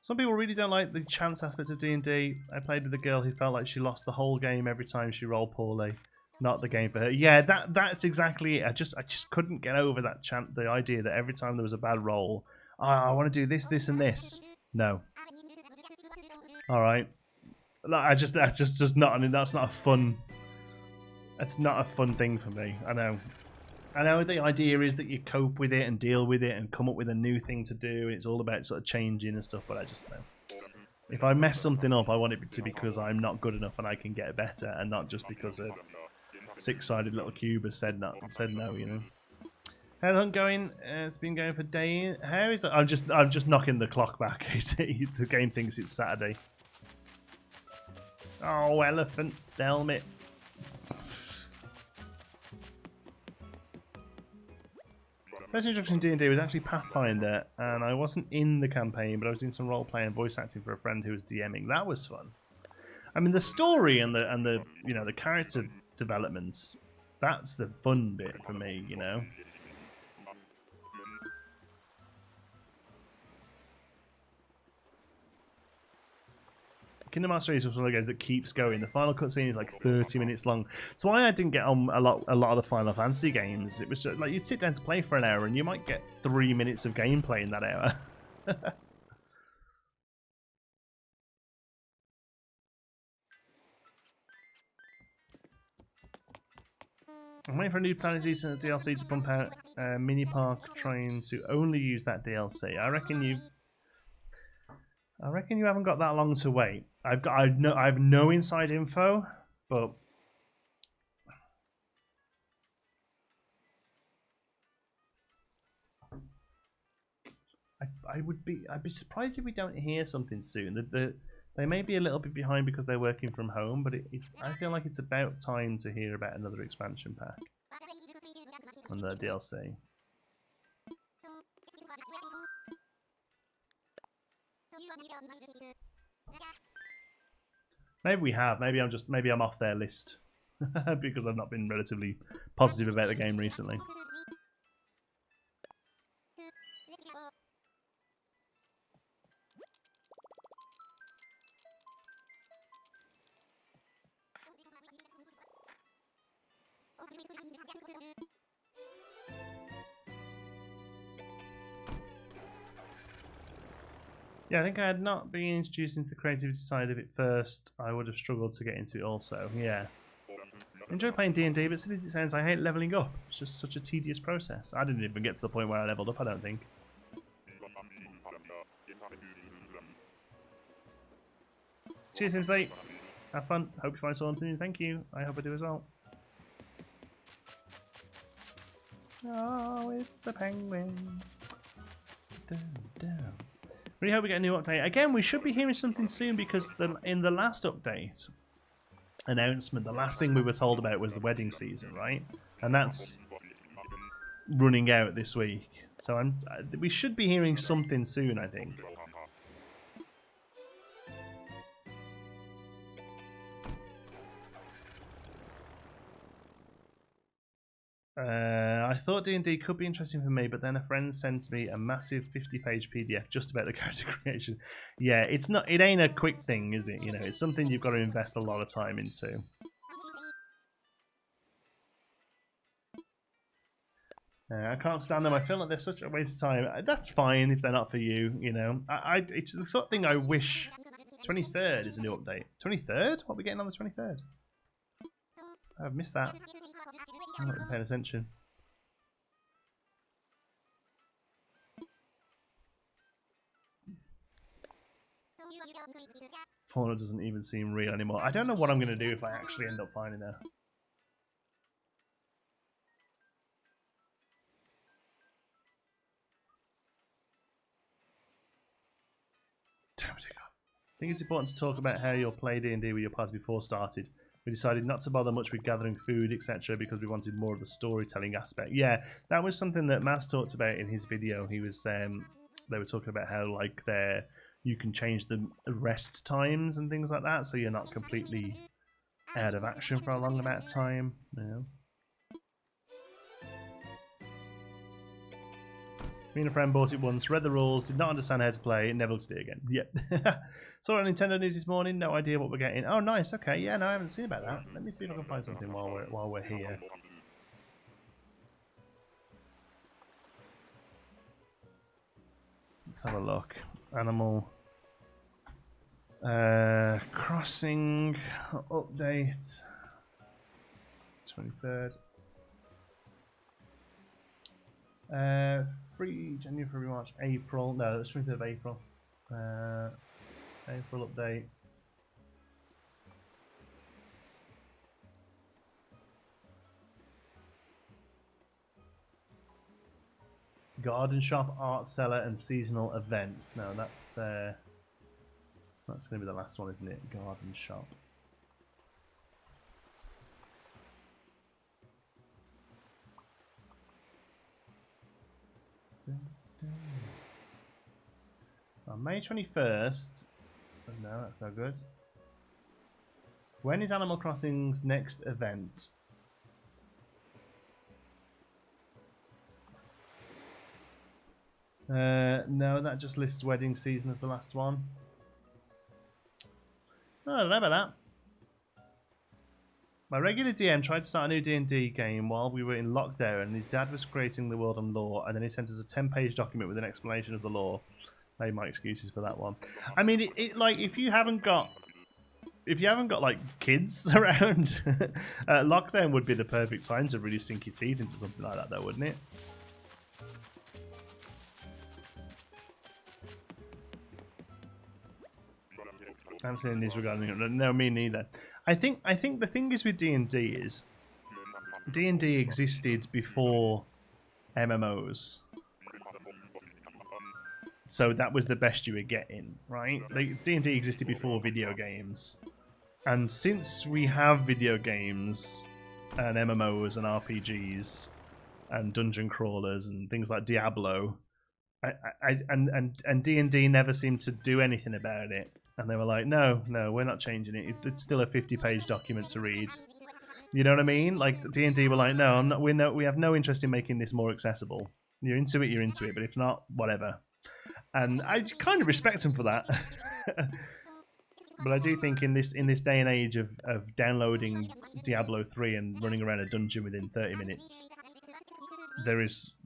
Some people really don't like the chance aspect of D&D. I played with a girl who felt like she lost the whole game every time she rolled poorly. Not the game for her. Yeah, that's exactly it. I just couldn't get over that the idea that every time there was a bad roll, oh, I want to do this, this, and this. No. All right. That's just not. I mean, that's not a fun. That's not a fun thing for me. I know. I know the idea is that you cope with it and deal with it and come up with a new thing to do. And it's all about sort of changing and stuff. But I just know. If I mess something up, I want it to be because I'm not good enough and I can get better, and not just because a six-sided little cube has said no. You know. How's the hunt going? It's been going for days. How is it? I'm just knocking the clock back. The game thinks it's Saturday. Oh, elephant helmet. First introduction to D&D was actually Pathfinder, and I wasn't in the campaign, but I was doing some role-play and voice acting for a friend who was DMing. That was fun. I mean, the story and the you know, the character developments, that's the fun bit for me, you know. Kingdom Hearts 3 is one of the games that keeps going. The final cutscene is like 30 minutes long. That's why I didn't get on a lot of the Final Fantasy games. It was just like you'd sit down to play for an hour and you might get 3 minutes of gameplay in that hour. I'm waiting for a new Planet Eater DLC to pump out Mini Park, trying to only use that DLC. I reckon you haven't got that long to wait. I have no inside info, but I'd be surprised if we don't hear something soon. They may be a little bit behind because they're working from home, but I feel like it's about time to hear about another expansion pack and the DLC. Maybe we have. Maybe I'm off their list because I've not been relatively positive about the game recently. Yeah, I think I had not been introduced into the creativity side of it first, I would have struggled to get into it also. Yeah. Enjoy playing D&D, but silly as it sounds, I hate leveling up. It's just such a tedious process. I didn't even get to the point where I leveled up, I don't think. Cheers, Simsley. Have fun. Hope you find something. Thank you. I hope I do as well. Oh, it's a penguin. Really hope we get a new update. Again, we should be hearing something soon because in the last update announcement, the last thing we were told about was the wedding season, right? And that's running out this week. So we should be hearing something soon, I think. I thought D&D could be interesting for me, but then a friend sent me a massive 50-page PDF just about the character creation. Yeah, it's not. It ain't a quick thing, is it? You know, it's something you've got to invest a lot of time into. I can't stand them. I feel like they're such a waste of time. That's fine if they're not for you. You know, it's the sort of thing I wish. 23rd is a new update. 23rd? What are we getting on the 23rd? I've missed that. I'm not paying attention. Fauna doesn't even seem real anymore. I don't know what I'm going to do if I actually end up finding her. Damn it, I think it's important to talk about how you'll play D&D with your party before started. We decided not to bother much with gathering food, etc., because we wanted more of the storytelling aspect. Yeah, that was something that Maz talked about in his video. He was they were talking about how like you can change the rest times and things like that, so you're not completely out of action for a long amount of time. You know. Me and a friend bought it once, read the rules, did not understand how to play, and never looked at it again. Yep. Saw it on Nintendo News this morning, no idea what we're getting. Oh, nice, okay, yeah, no, I haven't seen about that. Let me see if I can find something while we're here. Let's have a look. Animal Crossing update 23rd. 3 January, February, March, April. No, it's 23rd of April. April update. Garden shop, art cellar, and seasonal events. No, that's going to be the last one, isn't it? Garden shop. On May 21st. No, that's no good. When is Animal Crossing's next event? No, that just lists wedding season as the last one. Oh, I don't know about that. My regular DM tried to start a new D&D game while we were in lockdown, and his dad was creating the world and lore, and then he sent us a 10-page document with an explanation of the lore. Made my excuses for that one. I mean, like if you haven't got like kids around, lockdown would be the perfect time to really sink your teeth into something like that, though, wouldn't it? I'm saying this regarding it. No, me neither. I think the thing is with D&D is D&D existed before MMOs. So that was the best you were getting, right? D&D existed before video games. And since we have video games and MMOs and RPGs and dungeon crawlers and things like Diablo, and D&D never seemed to do anything about it. And they were like, no, we're not changing it. It's still a 50-page document to read. You know what I mean? Like D&D were like, no, we have no interest in making this more accessible. You're into it, but if not, whatever. And I kind of respect them for that. But I do think in this day and age of downloading Diablo 3 and running around a dungeon within 30 minutes, there is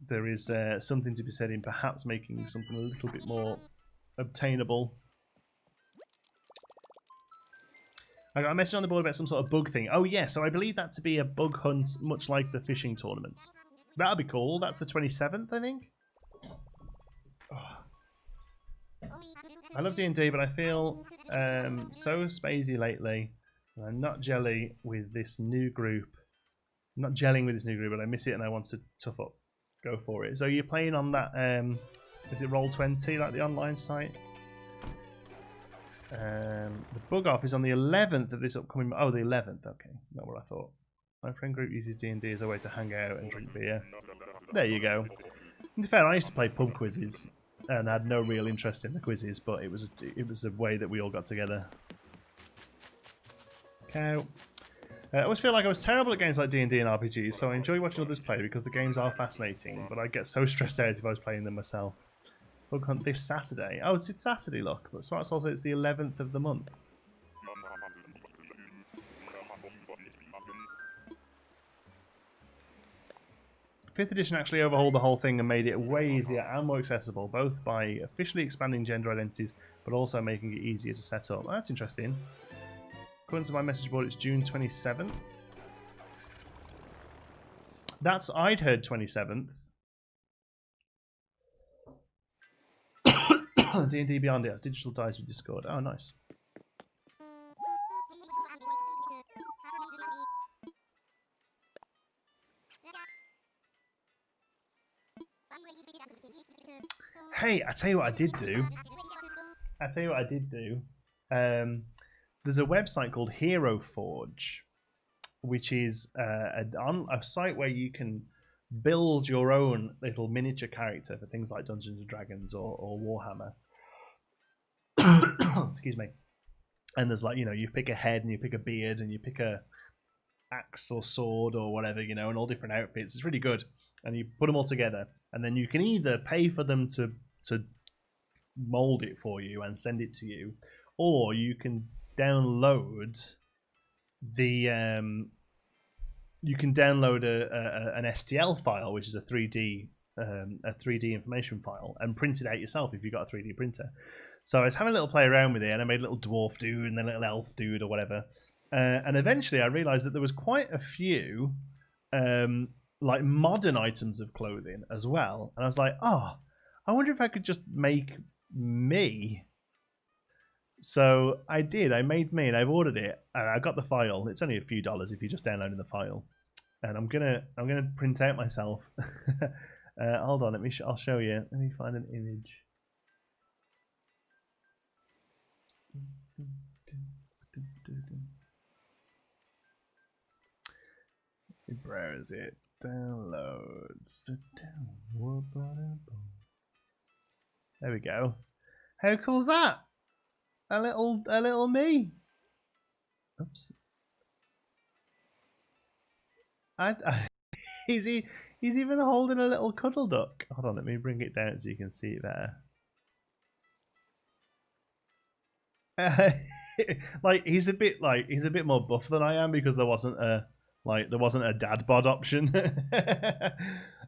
something to be said in perhaps making something a little bit more obtainable. I got a message on the board about some sort of bug thing. Oh yeah, so I believe that to be a bug hunt, much like the fishing tournament. That'll be cool. That's the 27th, I think. Oh. I love D&D, but I feel so spacey lately. And I'm not gelling with this new group. I'm not gelling with this new group, but I miss it and I want to tough up. Go for it. So you're playing on that, is it Roll20, like the online site? The bug off is on the 11th of this upcoming... Oh, the 11th. Okay, not what I thought. My friend group uses D&D as a way to hang out and drink beer. There you go. To be fair, I used to play pub quizzes and had no real interest in the quizzes, but it was a way that we all got together. Cow. I always feel like I was terrible at games like D&D and RPGs, so I enjoy watching others play because the games are fascinating, but I get so stressed out if I was playing them myself. Bug hunt this Saturday. Oh, it's Saturday, look. But Smart Soul says it's the 11th of the month. Fifth edition actually overhauled the whole thing and made it way easier and more accessible, both by officially expanding gender identities, but also making it easier to set up. Oh, that's interesting. According to my message board, it's June 27th. I'd heard 27th. D&D Beyond, it's digital dice with Discord. Oh, nice. Hey, I tell you what I did do. There's a website called Hero Forge, which is a site where you can build your own little miniature character for things like Dungeons and Dragons or Warhammer. Excuse me. And there's like, you pick a head and you pick a beard and you pick a axe or sword or whatever, and all different outfits. It's really good. And you put them all together, and then you can either pay for them to mold it for you and send it to you, or you can download an STL file, which is a 3D information file, and print it out yourself if you've got a 3D printer. So I was having a little play around with it, and I made a little dwarf dude and then a little elf dude or whatever. And eventually I realized that there was quite a few like modern items of clothing as well. And I was like, oh, I wonder if I could just make me. So I did. I made me, and I've ordered it, and I got the file. It's only a few dollars if you're just downloading the file. And I'm gonna print out myself. Hold on, I'll show you. Let me find an image. Browse it. Downloads. There we go. How cool's that? A little me. Oops. He's even holding a little cuddle duck. Hold on, let me bring it down so you can see it better. Like he's a bit more buff than I am because there wasn't a dad bod option.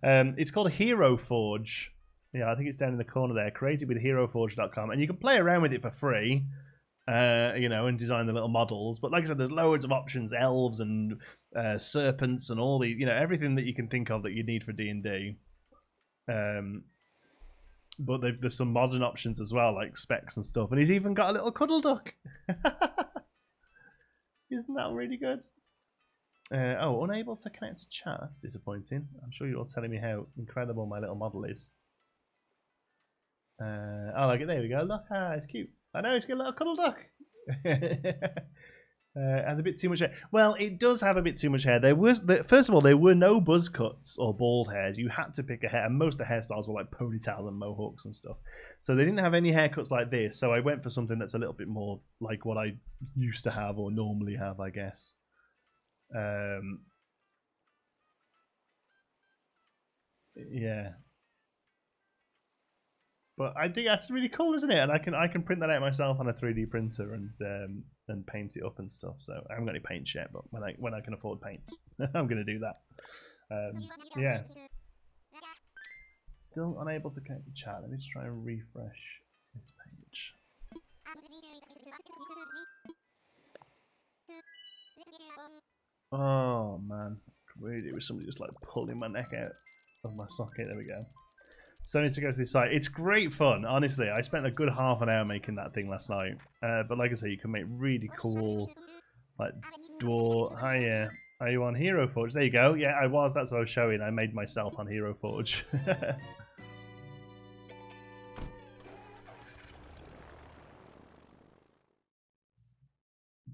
It's called Hero Forge. Yeah, I think it's down in the corner there. Created with HeroForge.com, and you can play around with it for free, and design the little models. But like I said, there's loads of options: elves and serpents and all the everything that you can think of that you need for D&D. But there's some modern options as well, like specs and stuff. And he's even got a little cuddle duck. Isn't that really good? Unable to connect to chat. That's disappointing. I'm sure you're all telling me how incredible my little model is. Oh, like there we go. Look, it's cute. I know it's got a little cuddle duck. Has a bit too much hair. Well, it does have a bit too much hair. First of all, there were no buzz cuts or bald hairs. You had to pick a hair, and most of the hairstyles were like ponytails and mohawks and stuff. So they didn't have any haircuts like this. So I went for something that's a little bit more like what I used to have or normally have, I guess. Yeah. But I think that's really cool, isn't it? And I can print that out myself on a 3D printer and paint it up and stuff. So I haven't got any paints yet, but when I can afford paints, I'm gonna do that. Yeah. Still unable to connect the chat. Let me just try and refresh this page. Oh man, really? It was somebody just like pulling my neck out of my socket. There we go. So I need to go to this site. It's great fun, honestly. I spent a good half an hour making that thing last night. But like I say, you can make really cool, like, door. Hi, yeah. Are you on Hero Forge? There you go. Yeah, I was. That's what I was showing. I made myself on Hero Forge.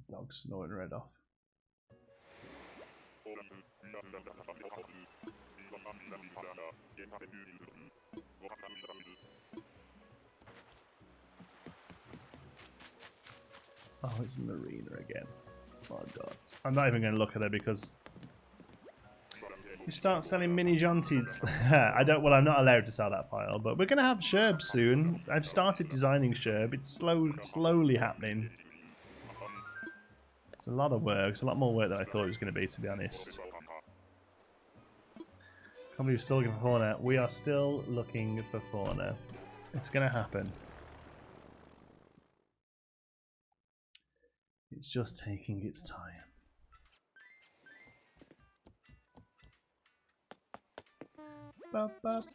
Dog snorting red off. Oh, it's Marina again. Oh god. I'm not even going to look at her because you start selling mini jaunties. I'm not allowed to sell that pile, but we're going to have Sherb soon. I've started designing Sherb. It's slowly happening. It's a lot of work. It's a lot more work than I thought it was going to be, to be honest. Can't believe we're still looking for fauna. We are still looking for fauna. It's going to happen. It's just taking its time. I'm just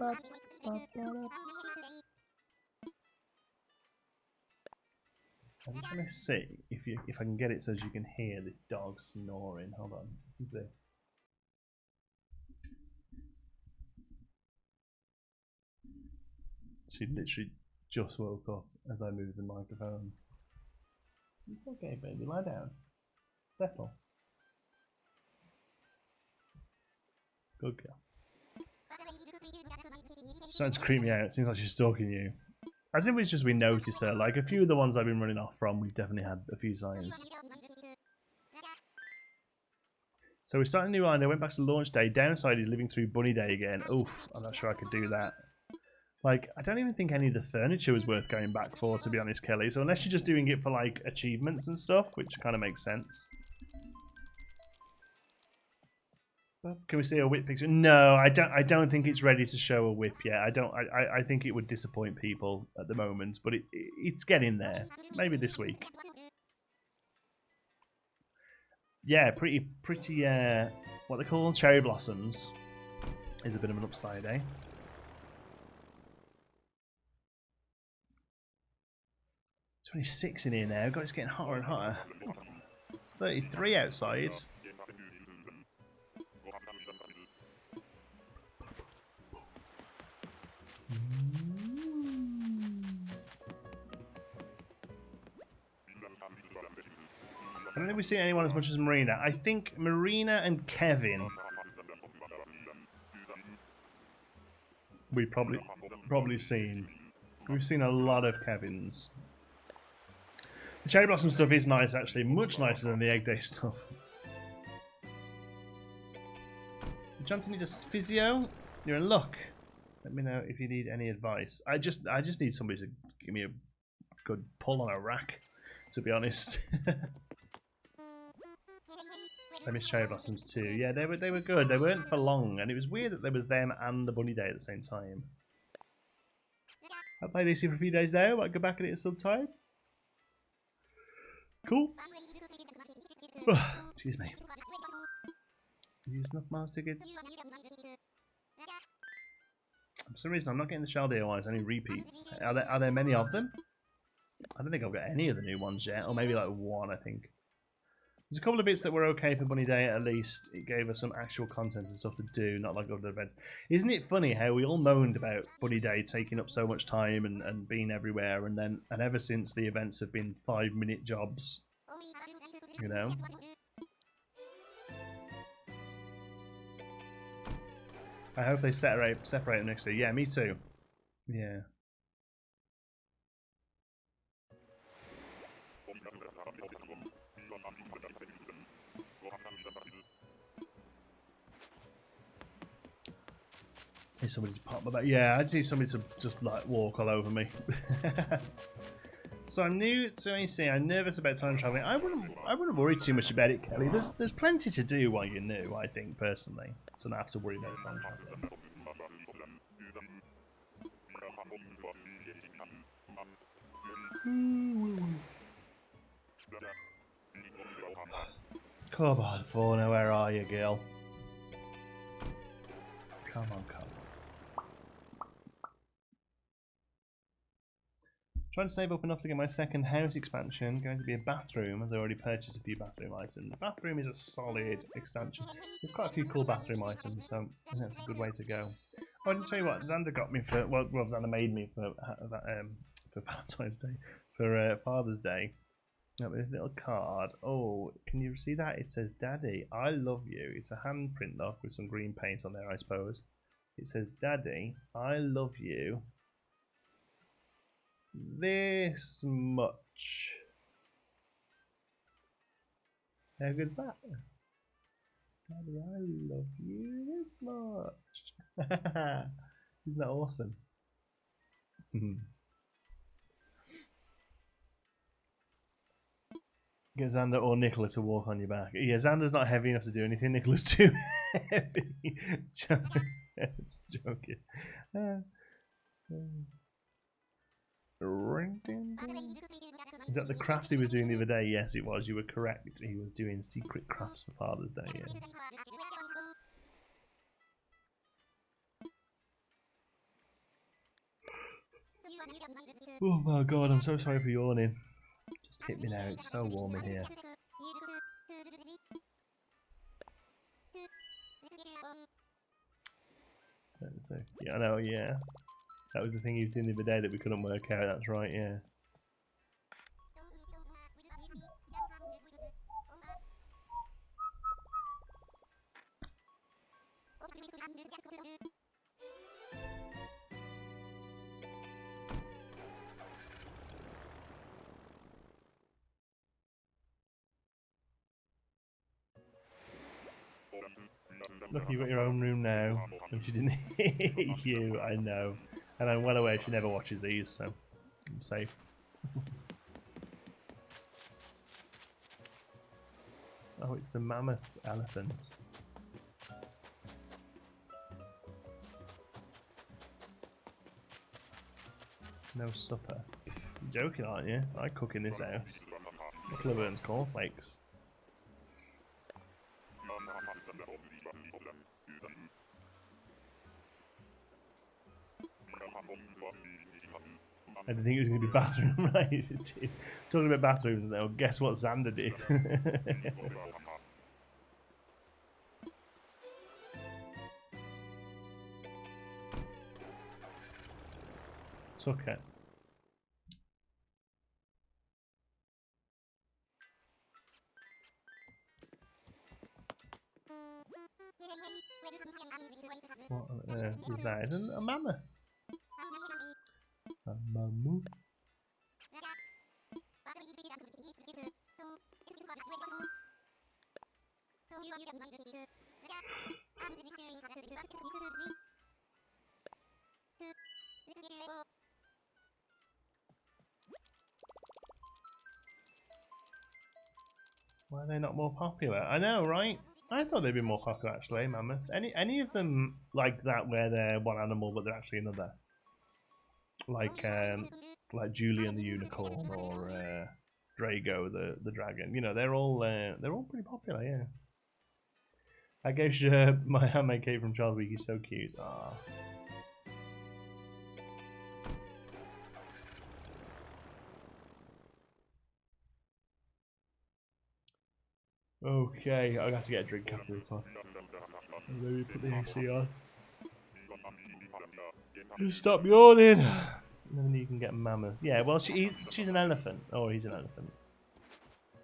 trying to see if I can get it so you can hear this dog snoring. Hold on, listen to this. She literally just woke up as I moved the microphone. It's okay, baby. Lie down. Settle. Good girl. She's starting to creep me out. It seems like she's stalking you. As if it's just we notice her. Like a few of the ones I've been running off from, we've definitely had a few signs. So we're starting a new island. I went back to launch day. Downside is living through bunny day again. Oof, I'm not sure I could do that. Like, I don't even think any of the furniture was worth going back for, to be honest, Kelly. So unless you're just doing it for, like, achievements and stuff, which kind of makes sense. Can we see a whip picture? No, I don't think it's ready to show a whip yet. I think it would disappoint people at the moment, but it's getting there. Maybe this week. Yeah, pretty, what they call cherry blossoms is a bit of an upside, eh? 26 in here now. God, it's getting hotter and hotter. It's 33 outside. I don't think we've seen anyone as much as Marina. I think Marina and Kevin we've probably seen. We've seen a lot of Kevins. The cherry blossom stuff is nice, actually. Much nicer than the egg day stuff. Johnson, need a physio? You're in luck. Let me know if you need any advice. I just need somebody to give me a good pull on a rack, to be honest. I miss cherry blossoms too. Yeah, they were good. They weren't for long, and it was weird that there was them and the bunny day at the same time. I'll play DC for a few days now. I'll go back at it sometime. Cool. Excuse me. Use enough Mars tickets. For some reason, I'm not getting the Shell DIYs, only repeats. Are there many of them? I don't think I've got any of the new ones yet, or maybe like one, I think. There's a couple of bits that were okay for Bunny Day, at least. It gave us some actual content and stuff to do, not like other events. Isn't it funny how we all moaned about Bunny Day taking up so much time and being everywhere, and ever since the events have been 5-minute jobs, you know? I hope they separate them next year. Yeah, me too. Yeah. See somebody to pop my back. Yeah, I'd see somebody to just like walk all over me. So I'm new to AC. I'm nervous about time traveling. I wouldn't worry too much about it, Kelly. There's plenty to do while you're new, I think, personally. So not have to worry about time traveling. Come on, Fauna, where are you, girl? Come on, come on. Trying to save up enough to get my second house expansion. Going to be a bathroom, as I already purchased a few bathroom items. The bathroom is a solid extension. There's quite a few cool bathroom items, so I think that's a good way to go. Oh, I didn't tell you what Xander got me for. Well, Xander made me for Valentine's Day, for Father's Day. This little card. Oh, can you see that? It says, "Daddy, I love you." It's a handprint lock with some green paint on there, I suppose. It says, "Daddy, I love you this much." How good's that? Daddy, I love you this much. Isn't that awesome? Get Xander or Nicola to walk on your back. Yeah, Xander's not heavy enough to do anything. Nicola's too heavy. Joking. Is that the crafts he was doing the other day? Yes, it was. You were correct. He was doing secret crafts for Father's Day. Yeah. Oh my god, I'm so sorry for yawning. Just hit me now, it's so warm in here. Yeah, I know, yeah. That was the thing he was doing the other day that we couldn't work out, that's right, yeah. Look, you've got your own room now. And she didn't hit you, I know. And I'm well aware she never watches these, so I'm safe. Oh, it's the mammoth elephant. No supper. You're joking, aren't you? I cook in this house. Nicola burns cornflakes. I didn't think it was going to be bathroom, right? Talking about bathrooms now, guess what Xander did? Took it. What on earth is that? Isn't it a mammoth? A mammoth? Why are they not more popular? I know, right? I thought they'd be more popular actually, mammoth. Any of them like that where they're one animal but they're actually another? Like Julian the unicorn or Drago the dragon. You know, they're all pretty popular, yeah. I guess my handmade cake from Charles Week is so cute. Ah. Okay, I got to get a drink after this one. Maybe put the AC on. Just stop yawning. And then you can get mammoth. Yeah, well, she's an elephant. Oh, he's an elephant.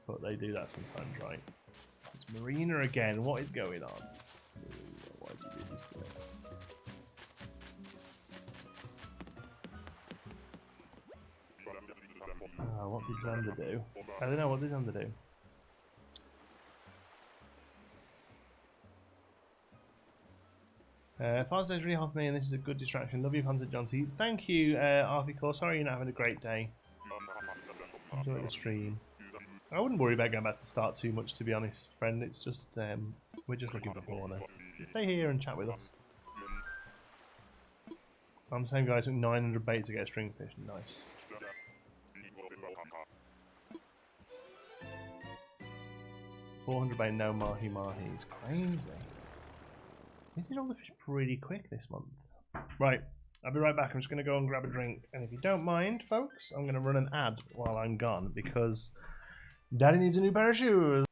But they do that sometimes, right? It's Marina again. What is going on? Why did you do this to me? What did Xander do? I don't know, what did Xander do? Father's Day is really hard for me and this is a good distraction. Love you, Content John C. Thank you, Arthur. Sorry you're not having a great day. Enjoy the stream. I wouldn't worry about going back to start too much, to be honest, friend. It's just, we're just looking for fauna. Stay here and chat with us. I'm the same guy, took 900 bait to get a stringfish. Nice. $400 bait, no mahi mahi. It's crazy. They did all the fish pretty quick this month. Right, I'll be right back. I'm just going to go and grab a drink. And if you don't mind, folks, I'm going to run an ad while I'm gone because Daddy needs a new pair of shoes.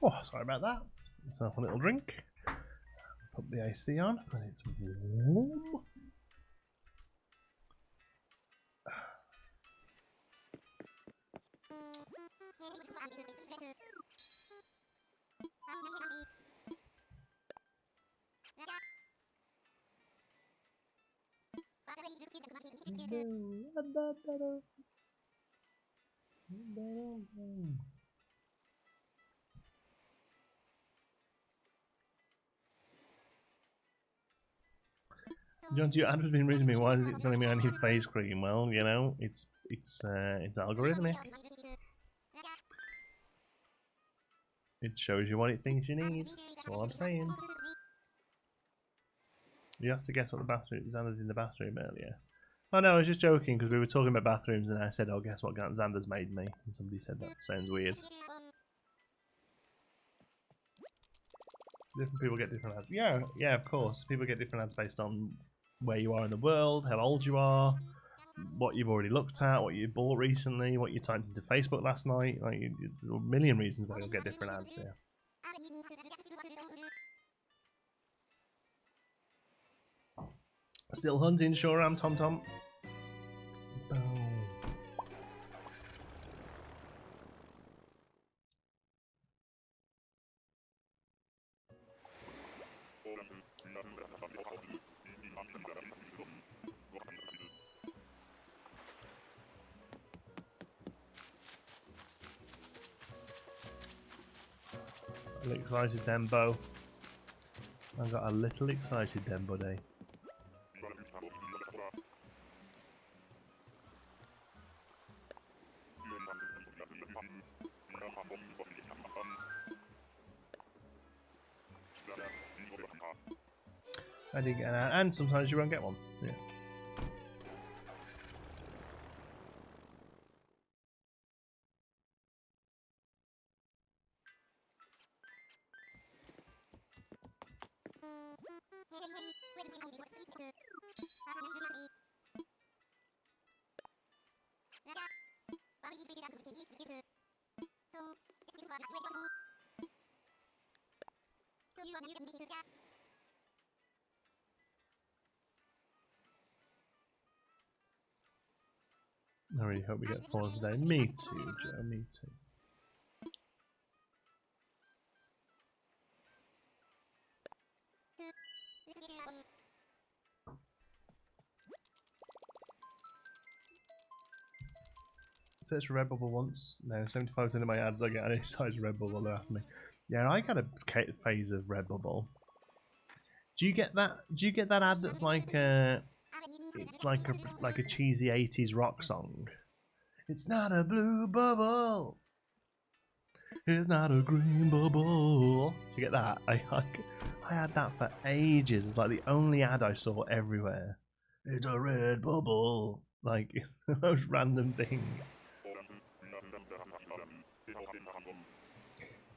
Oh, sorry about that. Let's have a little drink. Put the AC on, but it's warm. John, your ad has been reading me. Why is it telling me I need face cream? Well, you know, it's algorithmic. It shows you what it thinks you need. That's all I'm saying. You have to guess what the bathroom Xander's in the bathroom earlier. Oh no, I was just joking because we were talking about bathrooms and I said, "Oh, guess what? Xander's made me." And somebody said that sounds weird. Different people get different ads. Yeah, of course. People get different ads based on where you are in the world, how old you are, what you've already looked at, what you bought recently, what you typed into Facebook last night. Like, there's a million reasons why you'll get different ads here. Still hunting, sure am, Tom Tom. Excited Dembo. I've got a little excited Dembo day. I did get an ad, and sometimes you won't get one. Yeah. I really hope we get 4 today. Me too, Joe, me too. Search for Redbubble once. No, 75% of my ads I get any size Redbubble, they're after me. Yeah, I got a phase of Redbubble. Do you get that? Do you get that ad that's like it's like a cheesy 80s rock song? It's not a blue bubble. It's not a green bubble. Do you get that? I had that for ages. It's like the only ad I saw everywhere. It's a red bubble. Like the most random thing.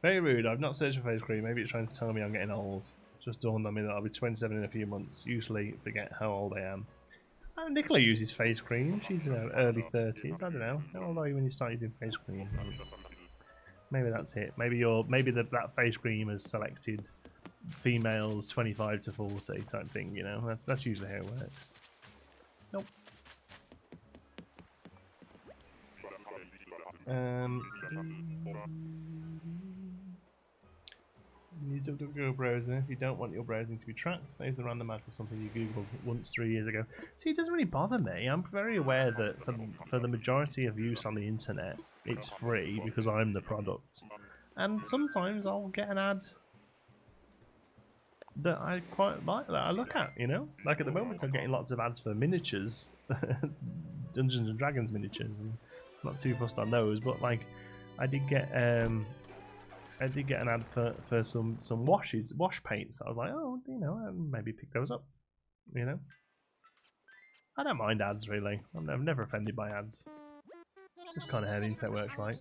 Very rude. I've not searched for face cream. Maybe it's trying to tell me I'm getting old. Just dawned on me that I'll be 27 in a few months. Usually forget how old I am. Nicola uses face cream. She's early 30s. I don't know. How old are you when you start using face cream? Maybe that's it. Maybe that face cream has selected females 25 to 40 type thing. You know, that's usually how it works. Nope. Your DuckDuckGo browser, if you don't want your browsing to be tracked, saves the random ad for something you googled once 3 years ago. See, it doesn't really bother me. I'm very aware that for the majority of use on the internet, it's free because I'm the product. And sometimes I'll get an ad that I quite like, that I look at, you know? Like at the moment I'm getting lots of ads for miniatures, Dungeons and Dragons miniatures, and I'm not too fussed on those, but like I did get an ad for some wash paints. I was like, oh, you know, maybe pick those up. You know, I don't mind ads really. I'm never offended by ads. Just kind of how the internet works, right?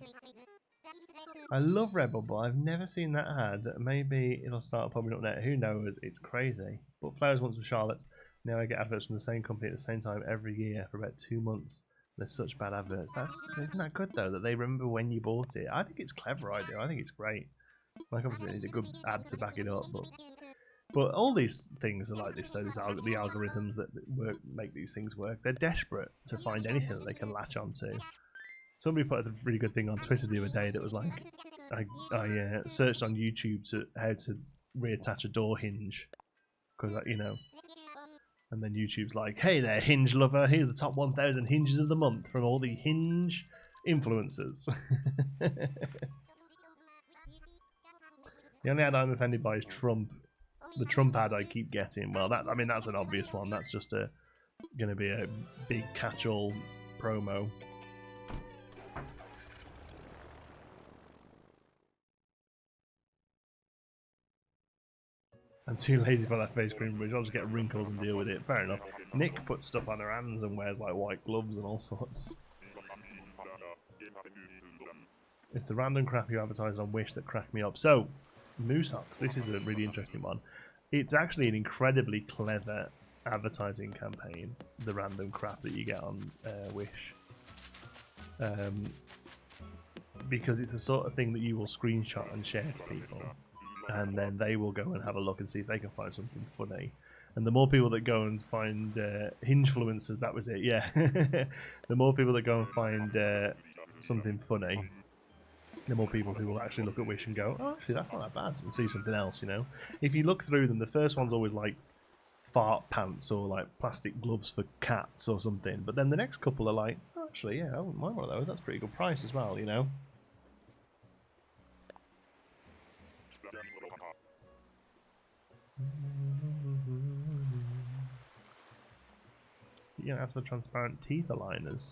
I love Redbubble. I've never seen that ad. Maybe it'll start popping up there. Who knows? It's crazy. But flowers once with Charlotte's. Now I get adverts from the same company at the same time every year for about 2 months. They're such bad adverts. Isn't that good though, that they remember when you bought it? I think it's clever idea. I think it's great. Like obviously it's a good ad to back it up, but all these things are like this. So the algorithms that make these things work. They're desperate to find anything that they can latch onto. Somebody put a really good thing on Twitter the other day that was like, I searched on YouTube how to reattach a door hinge, because you know. And then YouTube's like, hey there, Hinge lover, here's the top 1,000 hinges of the month from all the Hinge influencers. The only ad I'm offended by is Trump. The Trump ad I keep getting. Well, I mean that's an obvious one. That's just going to be a big catch-all promo. I'm too lazy for that face cream, but I'll just get wrinkles and deal with it. Fair enough. Nick puts stuff on her hands and wears like white gloves and all sorts. It's the random crap you advertise on Wish that cracked me up. So, Moosox, this is a really interesting one. It's actually an incredibly clever advertising campaign, the random crap that you get on Wish. Because it's the sort of thing that you will screenshot and share to people. And then they will go and have a look and see if they can find something funny. And the more people that go and find Hingefluencers, that was it, yeah. The more people that go and find something funny, the more people who will actually look at Wish and go, oh, actually, that's not that bad, and see something else, you know. If you look through them, the first one's always like fart pants or like plastic gloves for cats or something. But then the next couple are like, oh, actually, yeah, I wouldn't mind one of those. That's a pretty good price as well, you know. You don't ask for transparent teeth aligners.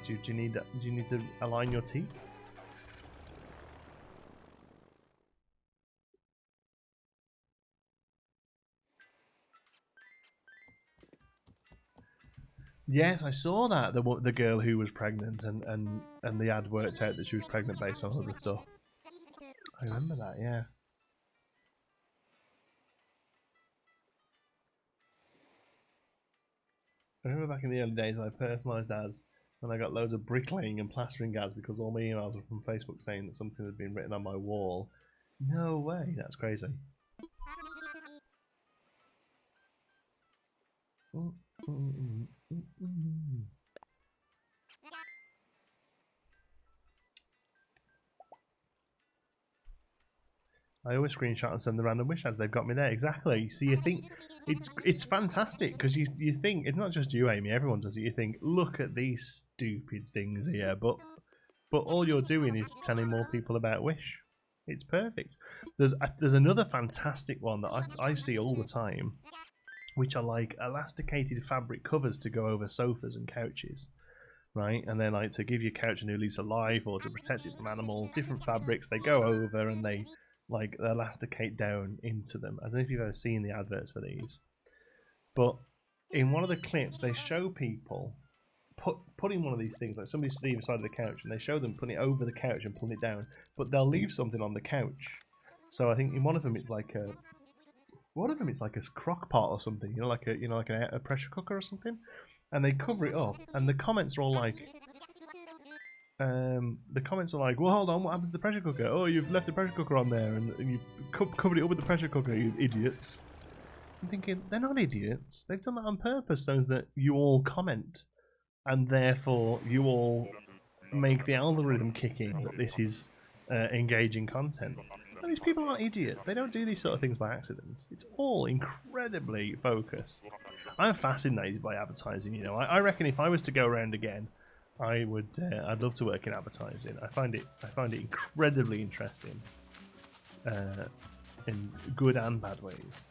Do you need that? Do you need to align your teeth? Yes, I saw that the girl who was pregnant and the ad worked out that she was pregnant based on other stuff. I remember that, yeah. I remember back in the early days I personalised ads and I got loads of bricklaying and plastering ads because all my emails were from Facebook saying that something had been written on my wall. No way, that's crazy. I always screenshot and send the random wish ads. They've got me there. Exactly. So you think it's fantastic because you think it's not just you, Amy. Everyone does it. You think, look at these stupid things here, but all you're doing is telling more people about Wish. It's perfect. There's another fantastic one that I see all the time, which are like elasticated fabric covers to go over sofas and couches, right? And they're like to give your couch a new lease of life or to protect it from animals. Different fabrics they go over and they like elasticate down into them. I don't know if you've ever seen the adverts for these, but in one of the clips they show people putting one of these things, like somebody's sitting beside of the couch and they show them putting it over the couch and pulling it down, but they'll leave something on the couch. So I think in one of them it's like a crock pot or something, like a pressure cooker or something, and they cover it up and the comments are all like well, hold on, what happens to the pressure cooker? Oh, you've left the pressure cooker on there and you've covered it up with the pressure cooker, you idiots. I'm thinking, they're not idiots. They've done that on purpose so that you all comment and therefore you all make the algorithm kick in that this is engaging content. And these people aren't idiots. They don't do these sort of things by accident. It's all incredibly focused. I'm fascinated by advertising, I reckon if I was to go around again, I'd love to work in advertising. I find it incredibly interesting, in good and bad ways.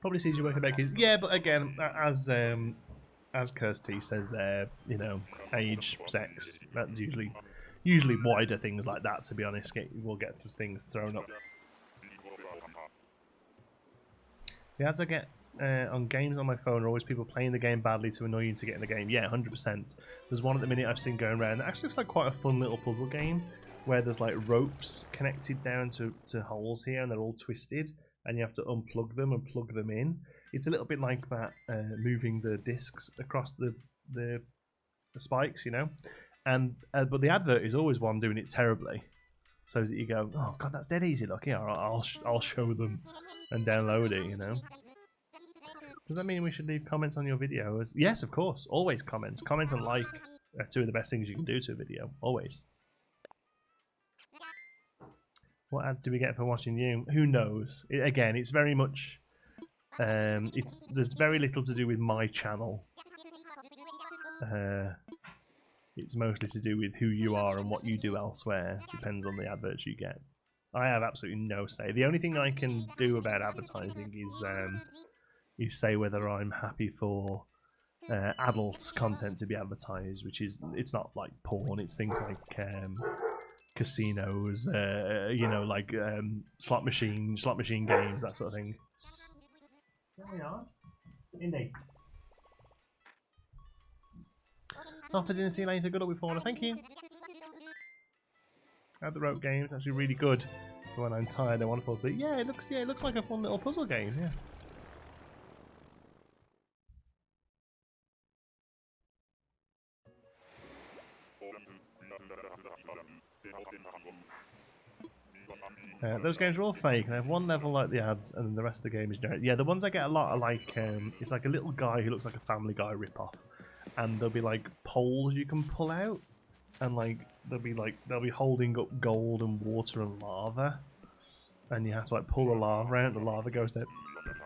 Probably sees you working back. Yeah, but again, as Kirsty says there, age, sex, that's usually wider things like that, to be honest. We'll get things thrown up. The ads I get on games on my phone are always people playing the game badly to annoy you to get in the game. Yeah, 100%. There's one at the minute I've seen going around that actually looks like quite a fun little puzzle game where there's like ropes connected down to holes here and they're all twisted and you have to unplug them and plug them in. It's a little bit like that, moving the discs across the spikes, And but the advert is always one doing it terribly, so that you go, oh god, that's dead easy. Look, yeah, I'll show them and download it. Does that mean we should leave comments on your videos? Yes, of course. Always comments. Comments and like are two of the best things you can do to a video. Always. What ads do we get for watching you? Who knows? Again, it's very much There's very little to do with my channel. It's mostly to do with who you are and what you do elsewhere. Depends on the adverts you get. I have absolutely no say. The only thing I can do about advertising is say whether I'm happy for adult content to be advertised, which is, it's not like porn. It's things like casinos, you know, like slot machine games, that sort of thing. There we are. Indeed. Off for dinner, see you later. Good luck with Fauna. Thank you. At the rope game's actually really good. When I'm tired, I want to fall asleep. Yeah, it looks like a fun little puzzle game. Yeah. Those games are all fake, and I have one level like the ads, and then the rest of the game is generic. Yeah, the ones I get a lot are like, it's like a little guy who looks like a Family Guy ripoff, and there'll be like poles you can pull out, and like they'll be holding up gold and water and lava, and you have to like pull the lava out, and the lava goes down.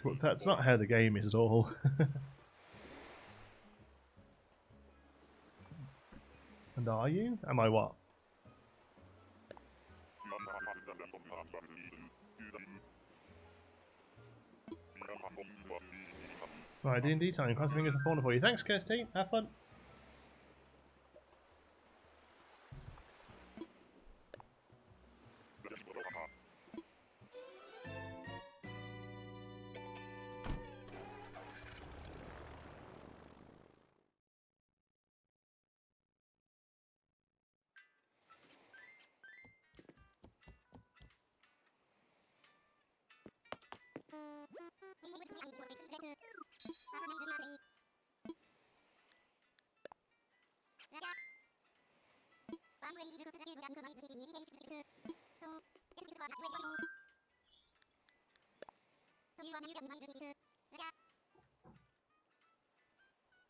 But that's not how the game is at all. And are you? Am I what? Right, D&D time. Cross fingers and fauna for you. Thanks, Kirsty. Have fun.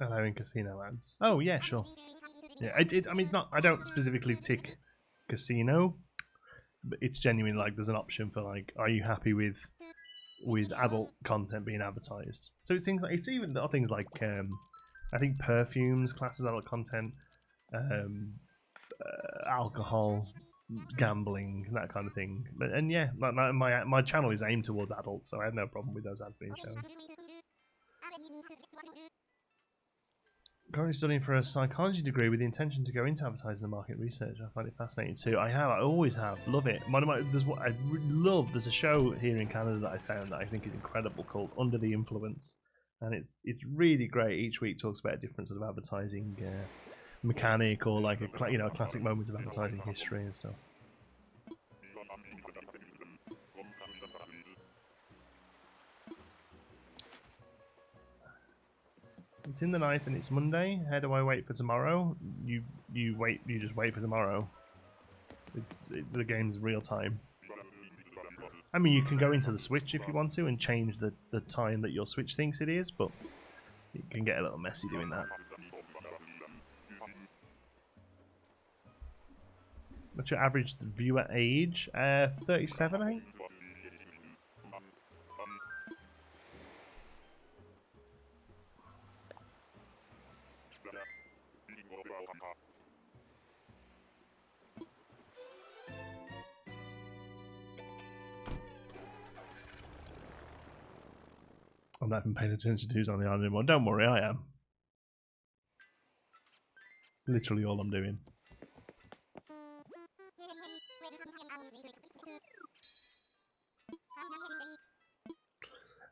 Allowing casino ads. Oh yeah, sure. Yeah, I mean, it's not. I don't specifically tick casino, but it's genuinely like there's an option for like, are you happy with adult content being advertised? So it's things like, it's even little things like I think perfumes classes adult content, alcohol, gambling, that kind of thing. And yeah, my channel is aimed towards adults, so I have no problem with those ads being shown. Currently studying for a psychology degree with the intention to go into advertising and market research. I find it fascinating too. I always have, love it. There's what I really love. There's a show here in Canada that I found that I think is incredible called Under the Influence, and it's really great. Each week talks about a different sort of advertising mechanic, or like a classic moments of advertising history and stuff. It's in the night and it's Monday. How do I wait for tomorrow? You just wait for tomorrow. The game's real time. I mean, you can go into the Switch if you want to and change the time that your Switch thinks it is, but it can get a little messy doing that. What's your average viewer age? 37, I think. I'm not even paying attention to who's on the island anymore. Don't worry, I am. Literally all I'm doing.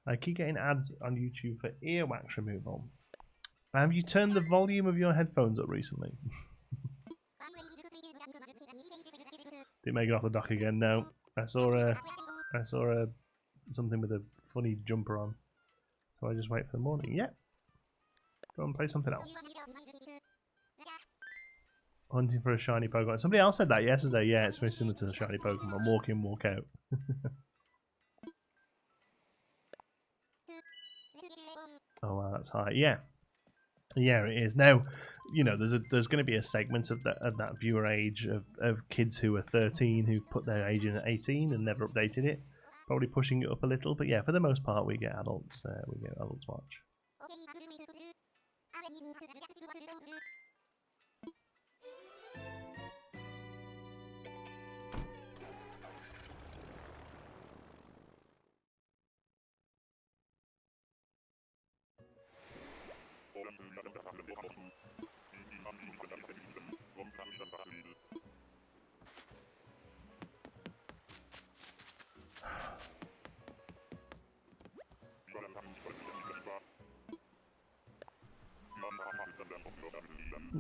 I keep getting ads on YouTube for earwax removal. Have you turned the volume of your headphones up recently? Didn't make it off the dock again. No, I saw something with a funny jumper on. So I just wait for the morning. Yeah. Go and play something else. Hunting for a shiny Pokemon. Somebody else said that yesterday. Yeah, it's very similar to the shiny Pokemon. Walk in, walk out. Oh wow, that's high. Yeah. Yeah, it is. Now, you know, there's going to be a segment of that viewer age of kids who are 13 who've put their age in at 18 and never updated it. Probably pushing it up a little, but yeah, for the most part, we get adults. We get adults watch.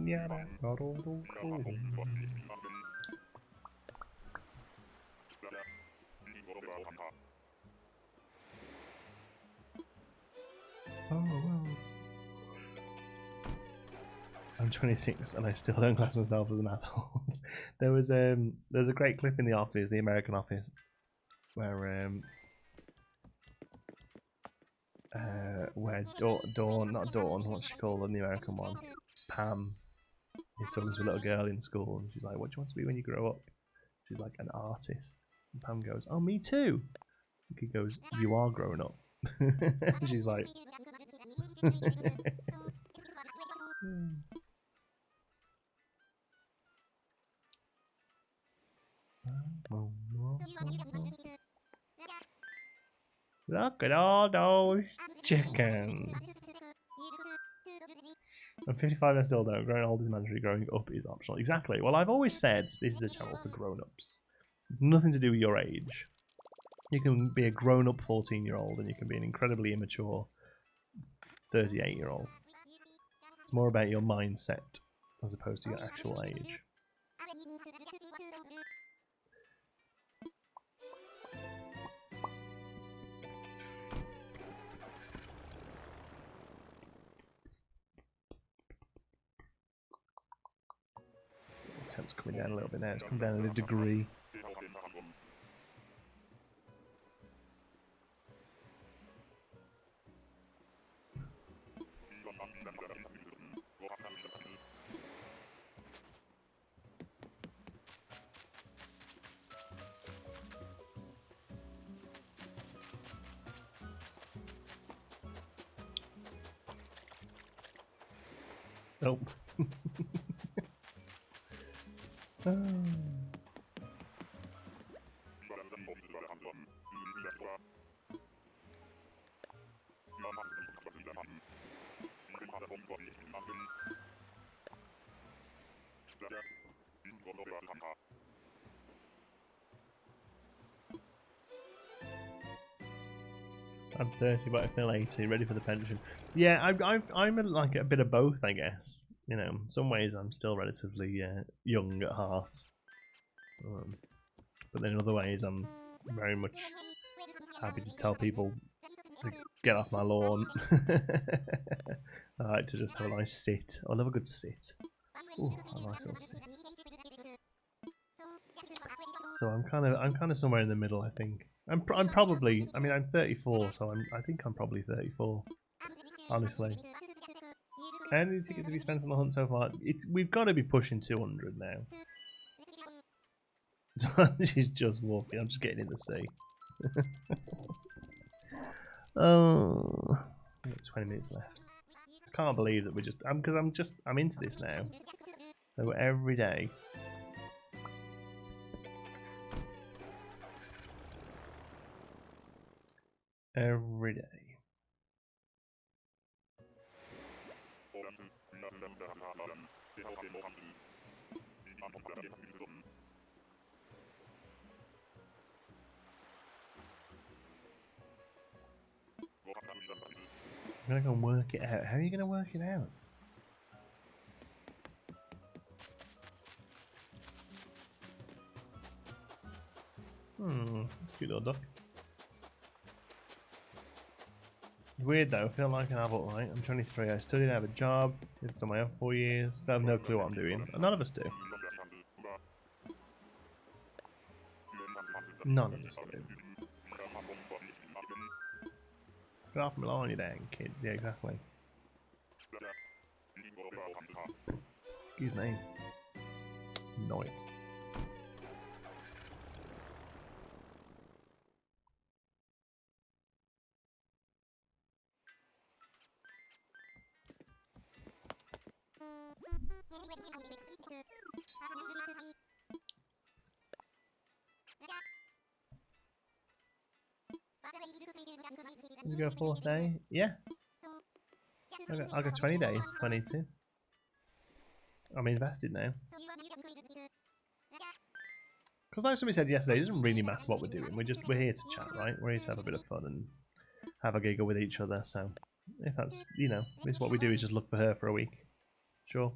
Yeah. Oh, well. I'm 26 and I still don't class myself as an adult. There's a great clip in The Office, the American Office, where Dawn, not Dawn, what's she called in the American one? Pam is talking to a little girl in school and she's like, "What do you want to be when you grow up?" She's like, "An artist." And Pam goes, "Oh, me too." And he goes, "You are grown up." And she's like, "Look at all those chickens." I'm 55 and I still don't. Growing old is mandatory, growing up is optional. Exactly. Well, I've always said this is a channel for grown-ups. It's nothing to do with your age. You can be a grown-up 14-year-old and you can be an incredibly immature 38-year-old. It's more about your mindset as opposed to your actual age. The temp's coming down a little bit now. It's come down in a degree. Nope. I'm 30, but I feel 80, ready for the pension. Yeah, I'm like a bit of both, I guess. You know, in some ways I'm still relatively young at heart, but then in other ways I'm very much happy to tell people to get off my lawn. I like to just have a nice sit. I love a good sit. Ooh, a nice little sit. So I'm kind of somewhere in the middle, I think. I'm probably, I mean, I'm 34, so I think I'm probably 34. Honestly. How many tickets have you spent on the hunt so far? We've got to be pushing 200 now. She's just walking. I'm just getting in the sea. Oh, we've got 20 minutes left. I can't believe that we're just. I'm into this now. So every day. Every day. I'm gonna go and work it out. How are you gonna work it out? That's a cute little duck. Weird though, I feel like an adult, right? I'm 23, I studied, I have a job, I've done my own 4 years, I have no clue what I'm doing. None of us do. None of us do. Get off my lawn, you dang kids. Yeah, exactly. Excuse me. Nice. You go 4th day? Yeah. I'll go 20 days if I need to. I'm invested now. Because like somebody said yesterday, it doesn't really matter what we're doing. We're here to chat, right? We're here to have a bit of fun and have a giggle with each other. So if that's, you know, if what we do is just look for her for a week, sure.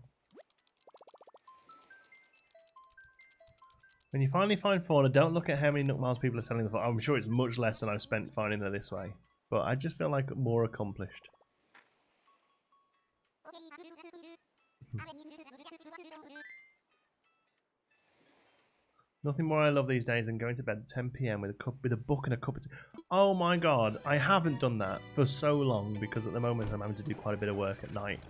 When you finally find fauna, don't look at how many Nook Miles people are selling the fauna. I'm sure it's much less than I've spent finding her this way. But I just feel like more accomplished. Nothing more I love these days than going to bed at 10 PM with a book and a cup of tea. Oh my god, I haven't done that for so long because at the moment I'm having to do quite a bit of work at night.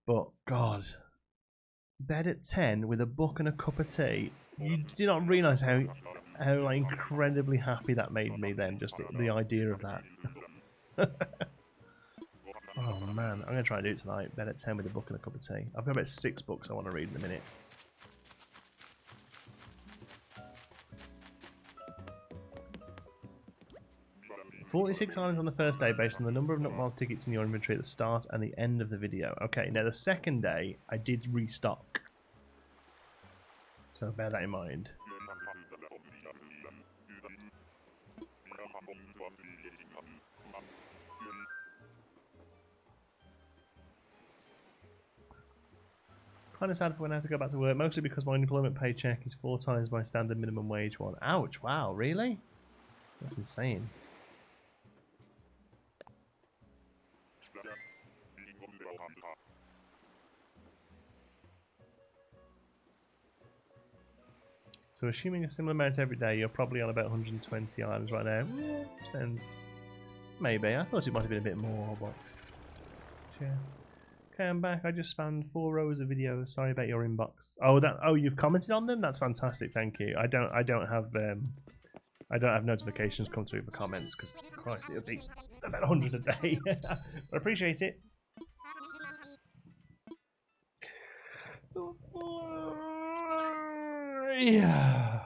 But god, bed at 10 with a book and a cup of tea. You do not realise how like, incredibly happy that made me then, just the idea of that. Oh man, I'm going to try and do it tonight. Bed at 10 with a book and a cup of tea. I've got about 6 books I want to read in a minute. $46 islands on the first day based on the number of Nook Miles tickets in your inventory at the start and the end of the video. Okay, now the second day I did restock. So bear that in mind. Kind of sad for when I have to go back to work, mostly because my unemployment paycheck is 4 times my standard minimum wage one. Ouch, wow, really? That's insane. So assuming a similar amount every day, you're probably on about 120 items right now. Sounds... maybe. I thought it might have been a bit more, but... yeah. Okay, I'm back. I just spammed 4 rows of videos. Sorry about your inbox. Oh, you've commented on them? That's fantastic. Thank you. I don't have notifications come through for comments because Christ, it'll be about 100 a day. I appreciate it. Yeah.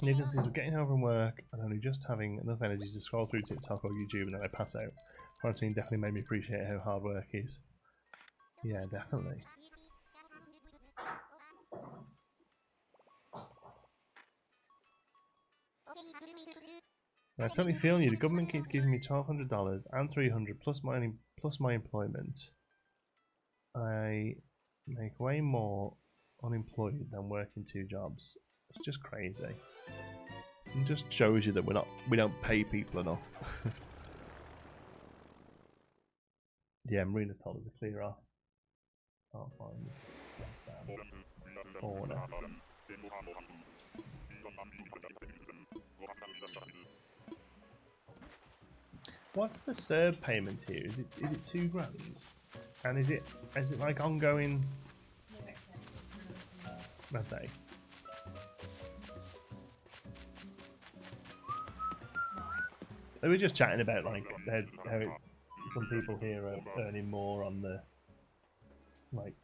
The agencies of getting home from work and only just having enough energy to scroll through TikTok or YouTube and then I pass out. Quarantine definitely made me appreciate how hard work is. Yeah, definitely. I totally feel you. The government keeps giving me $1,200 and $300 plus my employment. I make way more unemployed than working 2 jobs. It's just crazy. It just shows you that we don't pay people enough. Yeah, Marina's told us to clear off. Can't find order. What's the serve payment here? Is it $2 grand? And is it like ongoing? Okay. We were just chatting about like how it's some people here are earning more on the like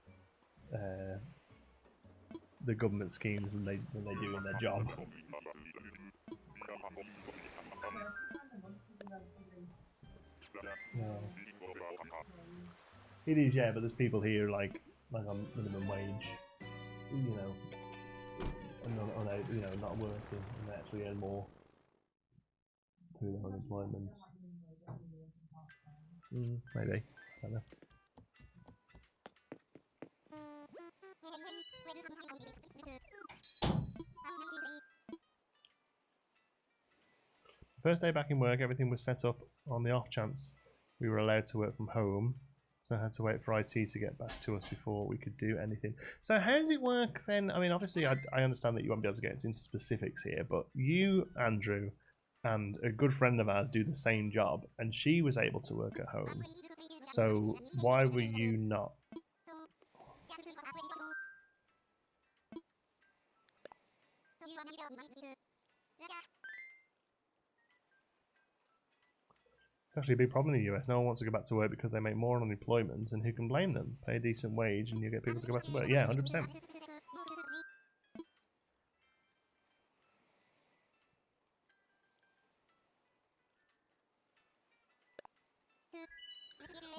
the government schemes than they do in their job. No. It is, yeah, but there's people here like on minimum wage, you know, and not working, and they actually earn more through their unemployment. Maybe. I don't know. First day back in work, everything was set up on the off chance we were allowed to work from home, so I had to wait for IT to get back to us before we could do anything. So how does it work then? I mean, obviously I understand that you won't be able to get into specifics here, but you, Andrew, and a good friend of ours do the same job, and she was able to work at home. So why were you not? It's actually a big problem in the US. No one wants to go back to work because they make more on unemployment, and who can blame them? Pay a decent wage and you get people to go back to work. Yeah, 100%.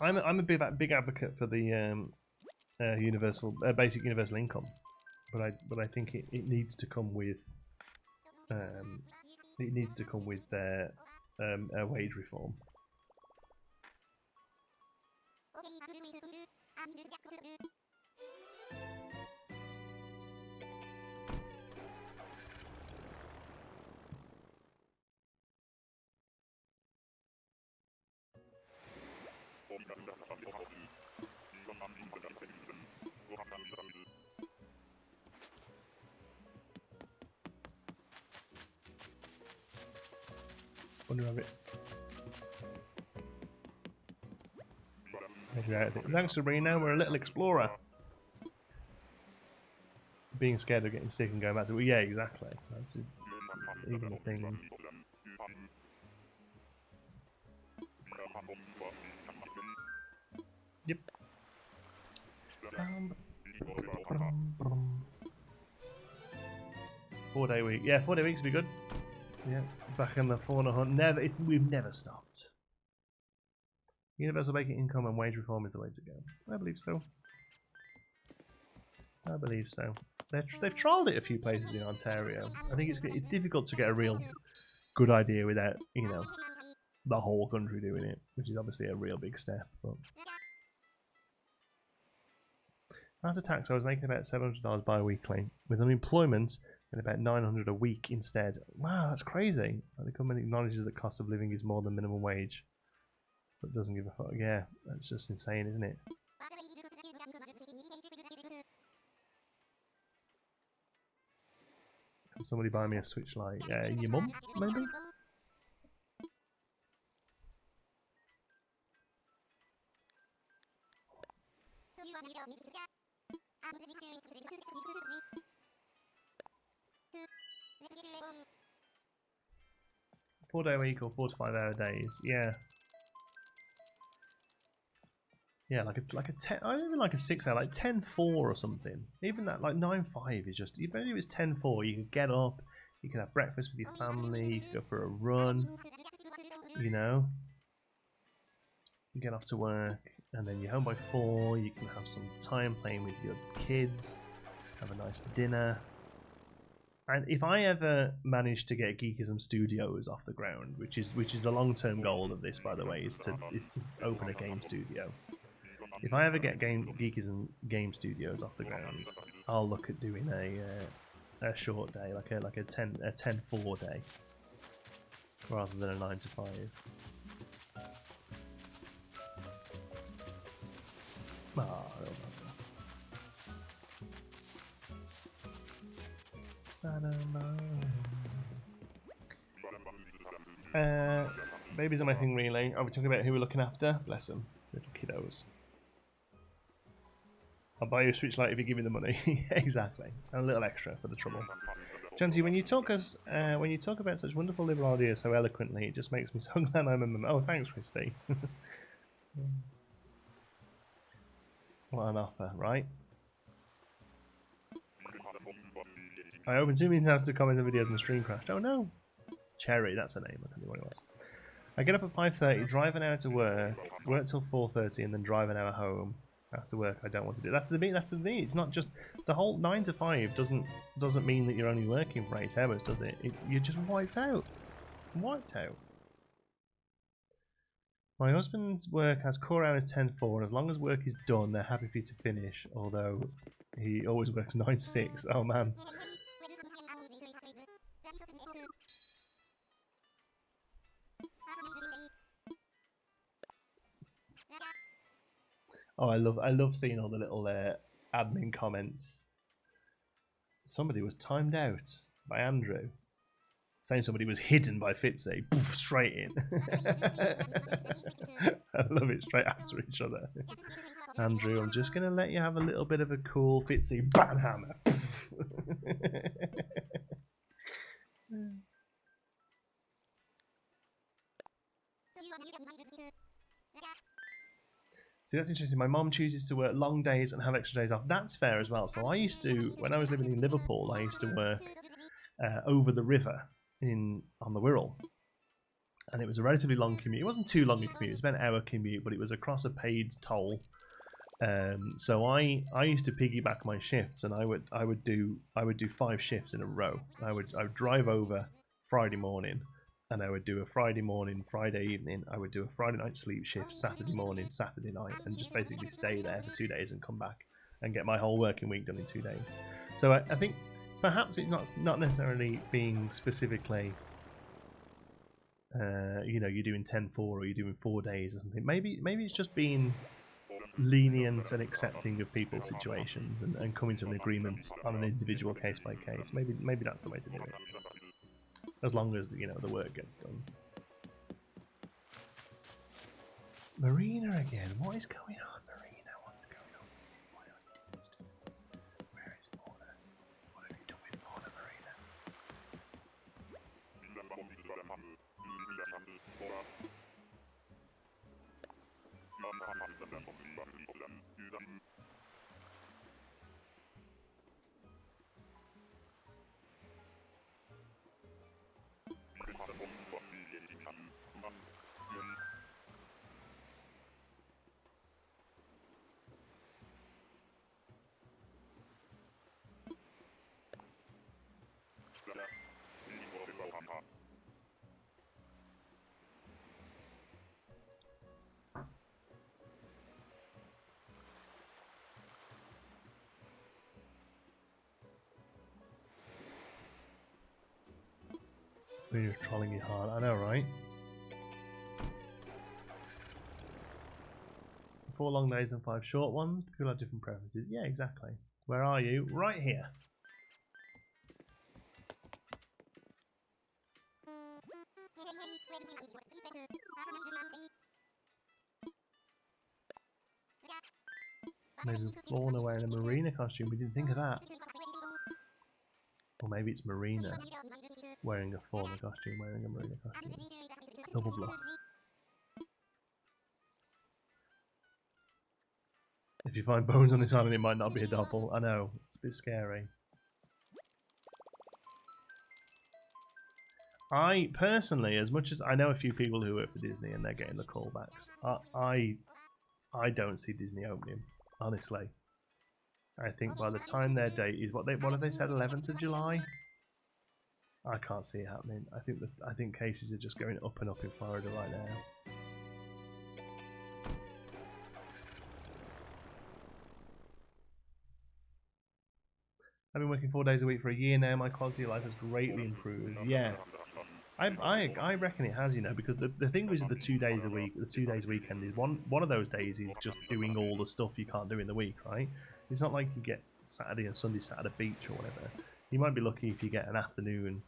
I'm a big advocate for the basic universal income, but I think it needs to come with a wage reform. Thanks, Sabrina. We're a little explorer. Being scared of getting sick and going back to... Well, yeah, exactly. That's even a thing. Yep. 4-day week. Yeah, 4-day weeks would be good. Yeah, back in the 4 hunt. We've never stopped. Universal basic income and wage reform is the way to go. I believe so. I believe so. They've trialled it a few places in Ontario. I think it's difficult to get a real good idea without, you know, the whole country doing it, which is obviously a real big step. But after tax, I was making about $700 bi-weekly. With unemployment, and about $900 a week instead. Wow, that's crazy. The government acknowledges that cost of living is more than minimum wage, but doesn't give a fuck. Yeah, that's just insane, isn't it? Can somebody buy me a Switch Lite? Your mum, maybe? Four-day week or 4 to 5 hour days, yeah. Yeah, like a 10, I don't even like a 6 hour, like 10-4 or something. Even that, like 9-5 is just, even if it was 10-4, you could get up, you could have breakfast with your family, you could go for a run, you know. You get off to work, and then you're home by 4, you can have some time playing with your kids, have a nice dinner. And if I ever manage to get Geekism Studios off the ground, which is the long-term goal of this, by the way, is to open a game studio. If I ever get Geekism Game Studios off the ground, I'll look at doing a short day, like a 10-4 day, rather than a 9 to 5. Babies are my thing, really. Are we talking about who we're looking after? Bless them, little kiddos. I'll buy you a Switch Lite if you give me the money. Exactly, and a little extra for the trouble. Janty, when you talk about such wonderful liberal ideas so eloquently, it just makes me so glad I'm a member. Oh, thanks, Christy. What an offer, right? I opened too many times to comments and videos and the stream crashed. Oh no! Cherry, that's her name. I don't know what it was. I get up at 5:30, drive an hour to work till 4:30, and then drive an hour home. After work, I don't want to do. That's the thing. It's not just the whole 9 to 5 doesn't mean that you're only working for 8 hours, does it? You're just wiped out. Wiped out. My husband's work has core hours 10-4, and as long as work is done, they're happy for you to finish. Although he always works 9-6. Oh man. Oh, I love seeing all the little admin comments. Somebody was timed out by Andrew. Saying somebody was hidden by Fitzy, poof, straight in. I love it, straight after each other. Andrew, I'm just going to let you have a little bit of a cool Fitzy banhammer. See, that's interesting. My mom chooses to work long days and have extra days off. That's fair as well. So I used to, when I was living in Liverpool, I used to work over the river on the Wirral, and it was a relatively long commute. It wasn't too long a commute; it was about an hour commute, but it was across a paid toll. So I used to piggyback my shifts, and I would do 5 shifts in a row. I would drive over Friday morning, and I would do a Friday morning, Friday evening. I would do a Friday night sleep shift, Saturday morning, Saturday night, and just basically stay there for 2 days and come back and get my whole working week done in 2 days. So I think perhaps it's not necessarily being specifically, you're doing 10-4 or you're doing 4 days or something. Maybe it's just being lenient and accepting of people's situations and coming to an agreement on an individual case by case. Maybe that's the way to do it. As long as the work gets done. Marina again. What is going on, Marina? What's going on? Why are you doing this? Where is Mona? What have you done with Mona, Marina? We're just trolling you hard, I know, right? 4 long days and 5 short ones. People have different preferences. Yeah, exactly. Where are you? Right here. Maybe Lorna wearing a Marina costume. We didn't think of that. Or maybe it's Marina wearing a Fauna costume, wearing a Marina costume. Double bluff. If you find bones on this island, it might not be a double. I know, it's a bit scary. I personally, as much as I know a few people who work for Disney and they're getting the callbacks, I don't see Disney opening, honestly. I think by the time their date is what have they said, 11th of July? I can't see it happening. I think cases are just going up and up in Florida right now. I've been working 4 days a week for a year now. My quality of life has greatly improved. Yeah, I reckon it has, because the thing with the 2 days a week, the 2 days weekend is one of those days is just doing all the stuff you can't do in the week, right? It's not like you get Saturday and Sunday sat at a beach or whatever. You might be lucky if you get an afternoon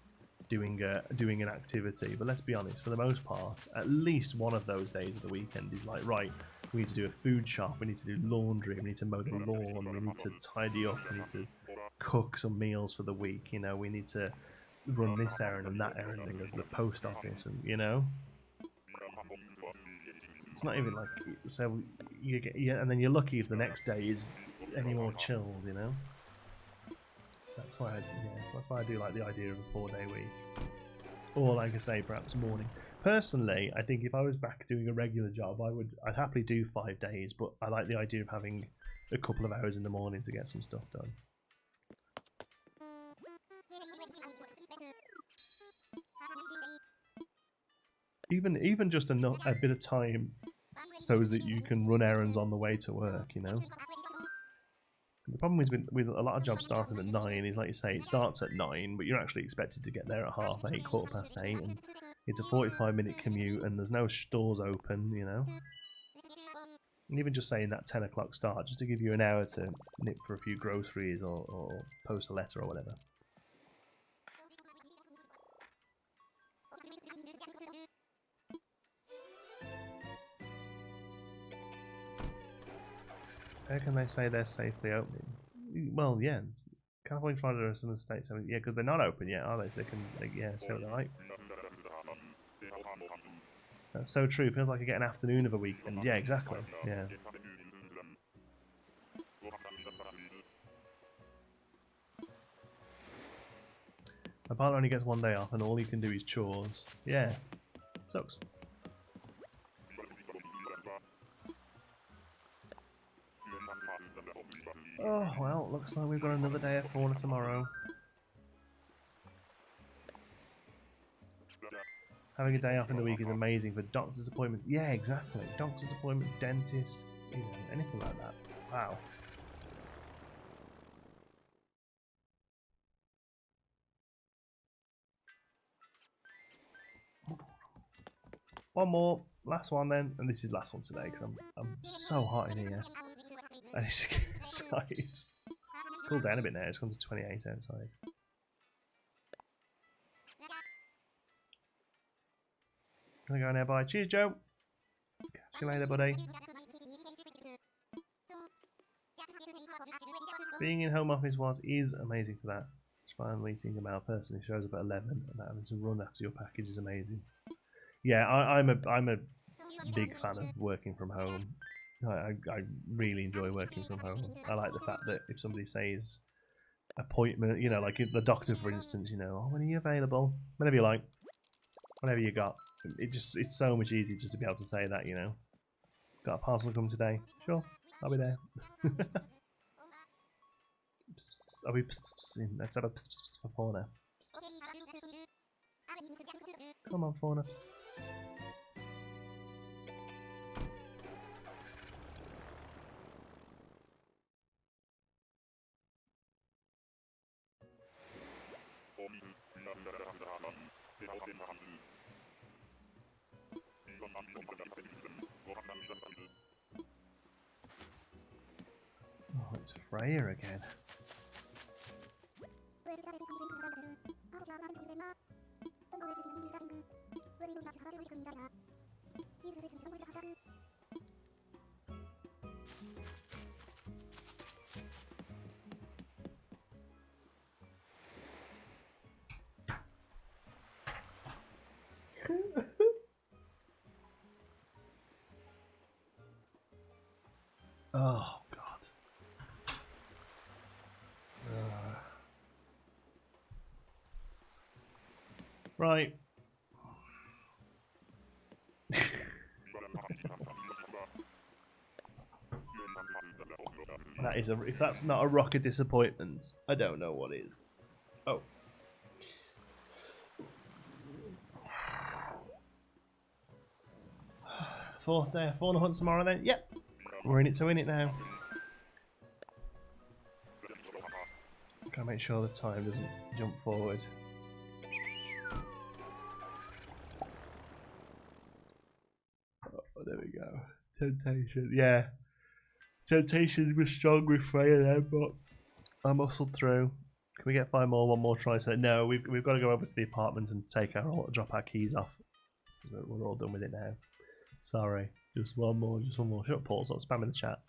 doing an activity, but let's be honest, for the most part, at least one of those days of the weekend is like, right, we need to do a food shop, we need to do laundry, we need to mow the lawn, we need to tidy up, we need to cook some meals for the week, we need to run this errand and that errand and go to the post office, and it's not even like, so you get, and then you're lucky if the next day is any more chilled, That's why I do like the idea of a 4-day week, or like I say, perhaps morning. Personally, I think if I was back doing a regular job, I'd happily do 5 days, but I like the idea of having a couple of hours in the morning to get some stuff done. Even just a bit of time so that you can run errands on the way to work, The problem is with a lot of jobs starting at 9 is, like you say, it starts at 9, but you're actually expected to get there at 8:30, 8:15, and it's a 45-minute commute, and there's no stores open, And even just saying that 10 o'clock start, just to give you an hour to nip for a few groceries or post a letter or whatever. How can they say they're safely opening? Well, yeah. California, Florida, and some of the states. I mean, yeah, because they're not open yet, are they? So they can, yeah, say what they like. That's so true. Feels like you get an afternoon of a weekend. Yeah, exactly. Yeah. My partner only gets one day off, and all he can do is chores. Yeah, sucks. Oh well, looks like we've got another day at fauna tomorrow. Having a day off in the week is amazing for doctor's appointments. Yeah, exactly. Doctor's appointments, dentist, you know, anything like that. Wow. One more, last one then, and this is last one today because I'm so hot in here. I need to get inside. It's cooled down a bit now. It's gone to 28 outside. Gonna go now. Bye. Cheers, Joe. Catch you later, buddy. Being in home office is amazing for that. Just finally meeting a male person who shows up at 11 and having to run after your package is amazing. Yeah, I'm a big fan of working from home. I really enjoy working from home. I like the fact that if somebody says appointment, you know, like the doctor for instance, you know, oh, when are you available? Whenever you like, whenever you got. It's so much easier just to be able to say that, you know. Got a parcel to come today? Sure, I'll be there. Are we? Let's have a for fauna. Come on, fauna. Oh, it's Freya again. Oh God. Right. That is if that's not a rock of disappointment, I don't know what is. Oh. Fourth day, fauna hunt tomorrow then? Yep. We're in it to win it now. Gotta make sure the time doesn't jump forward. Oh, there we go. Temptation, yeah. Temptation was strong with Freya there, but I muscled through. Can we get 5 more? One more try? So no, we've got to go over to the apartment and drop our keys off. We're all done with it now. Sorry, just one more. Shut up, Paul. Stop spamming the chat.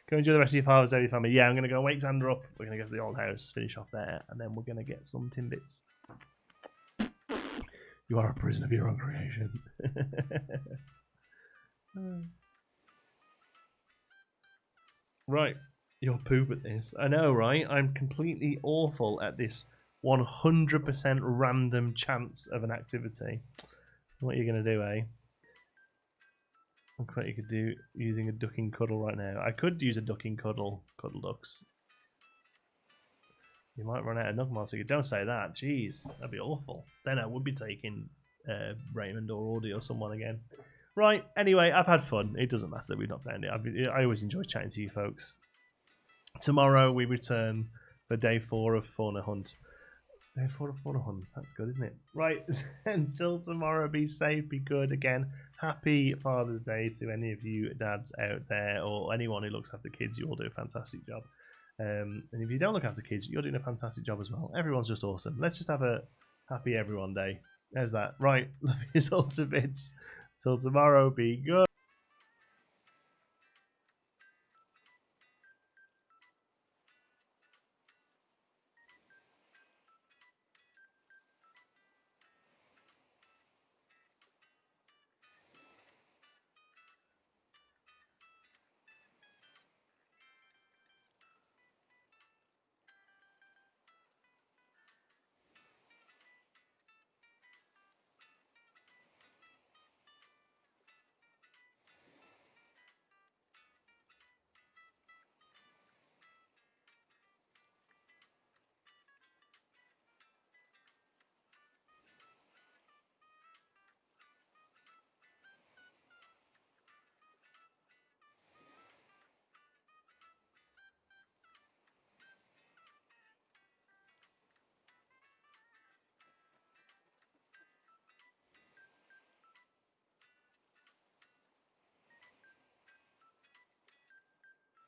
Go enjoy the rest of your Father's Day with family. Yeah, I'm gonna go wake Xander up. We're gonna go to the old house, finish off there, and then we're gonna get some Timbits. You are a prisoner of your own creation. Right, you're poop at this. I know, right? I'm completely awful at this 100% random chance of an activity. What are you gonna do, eh? Looks like you could do using a ducking cuddle right now. I could use a ducking cuddle ducks. You might run out of Nugmar, so you don't say that. Jeez, that'd be awful. Then I would be taking Raymond or Audie or someone again. Right, anyway, I've had fun. It doesn't matter that we've not found it. I always enjoy chatting to you folks. Tomorrow we return for day 4 of Fauna Hunt. Day 4 of Fauna Hunt, that's good, isn't it? Right, until tomorrow, be safe, be good again. Happy Father's Day to any of you dads out there or anyone who looks after kids. You all do a fantastic job. And if you don't look after kids, you're doing a fantastic job as well. Everyone's just awesome. Let's just have a happy everyone day. There's that. Right, love you all to bits. Till tomorrow, be good.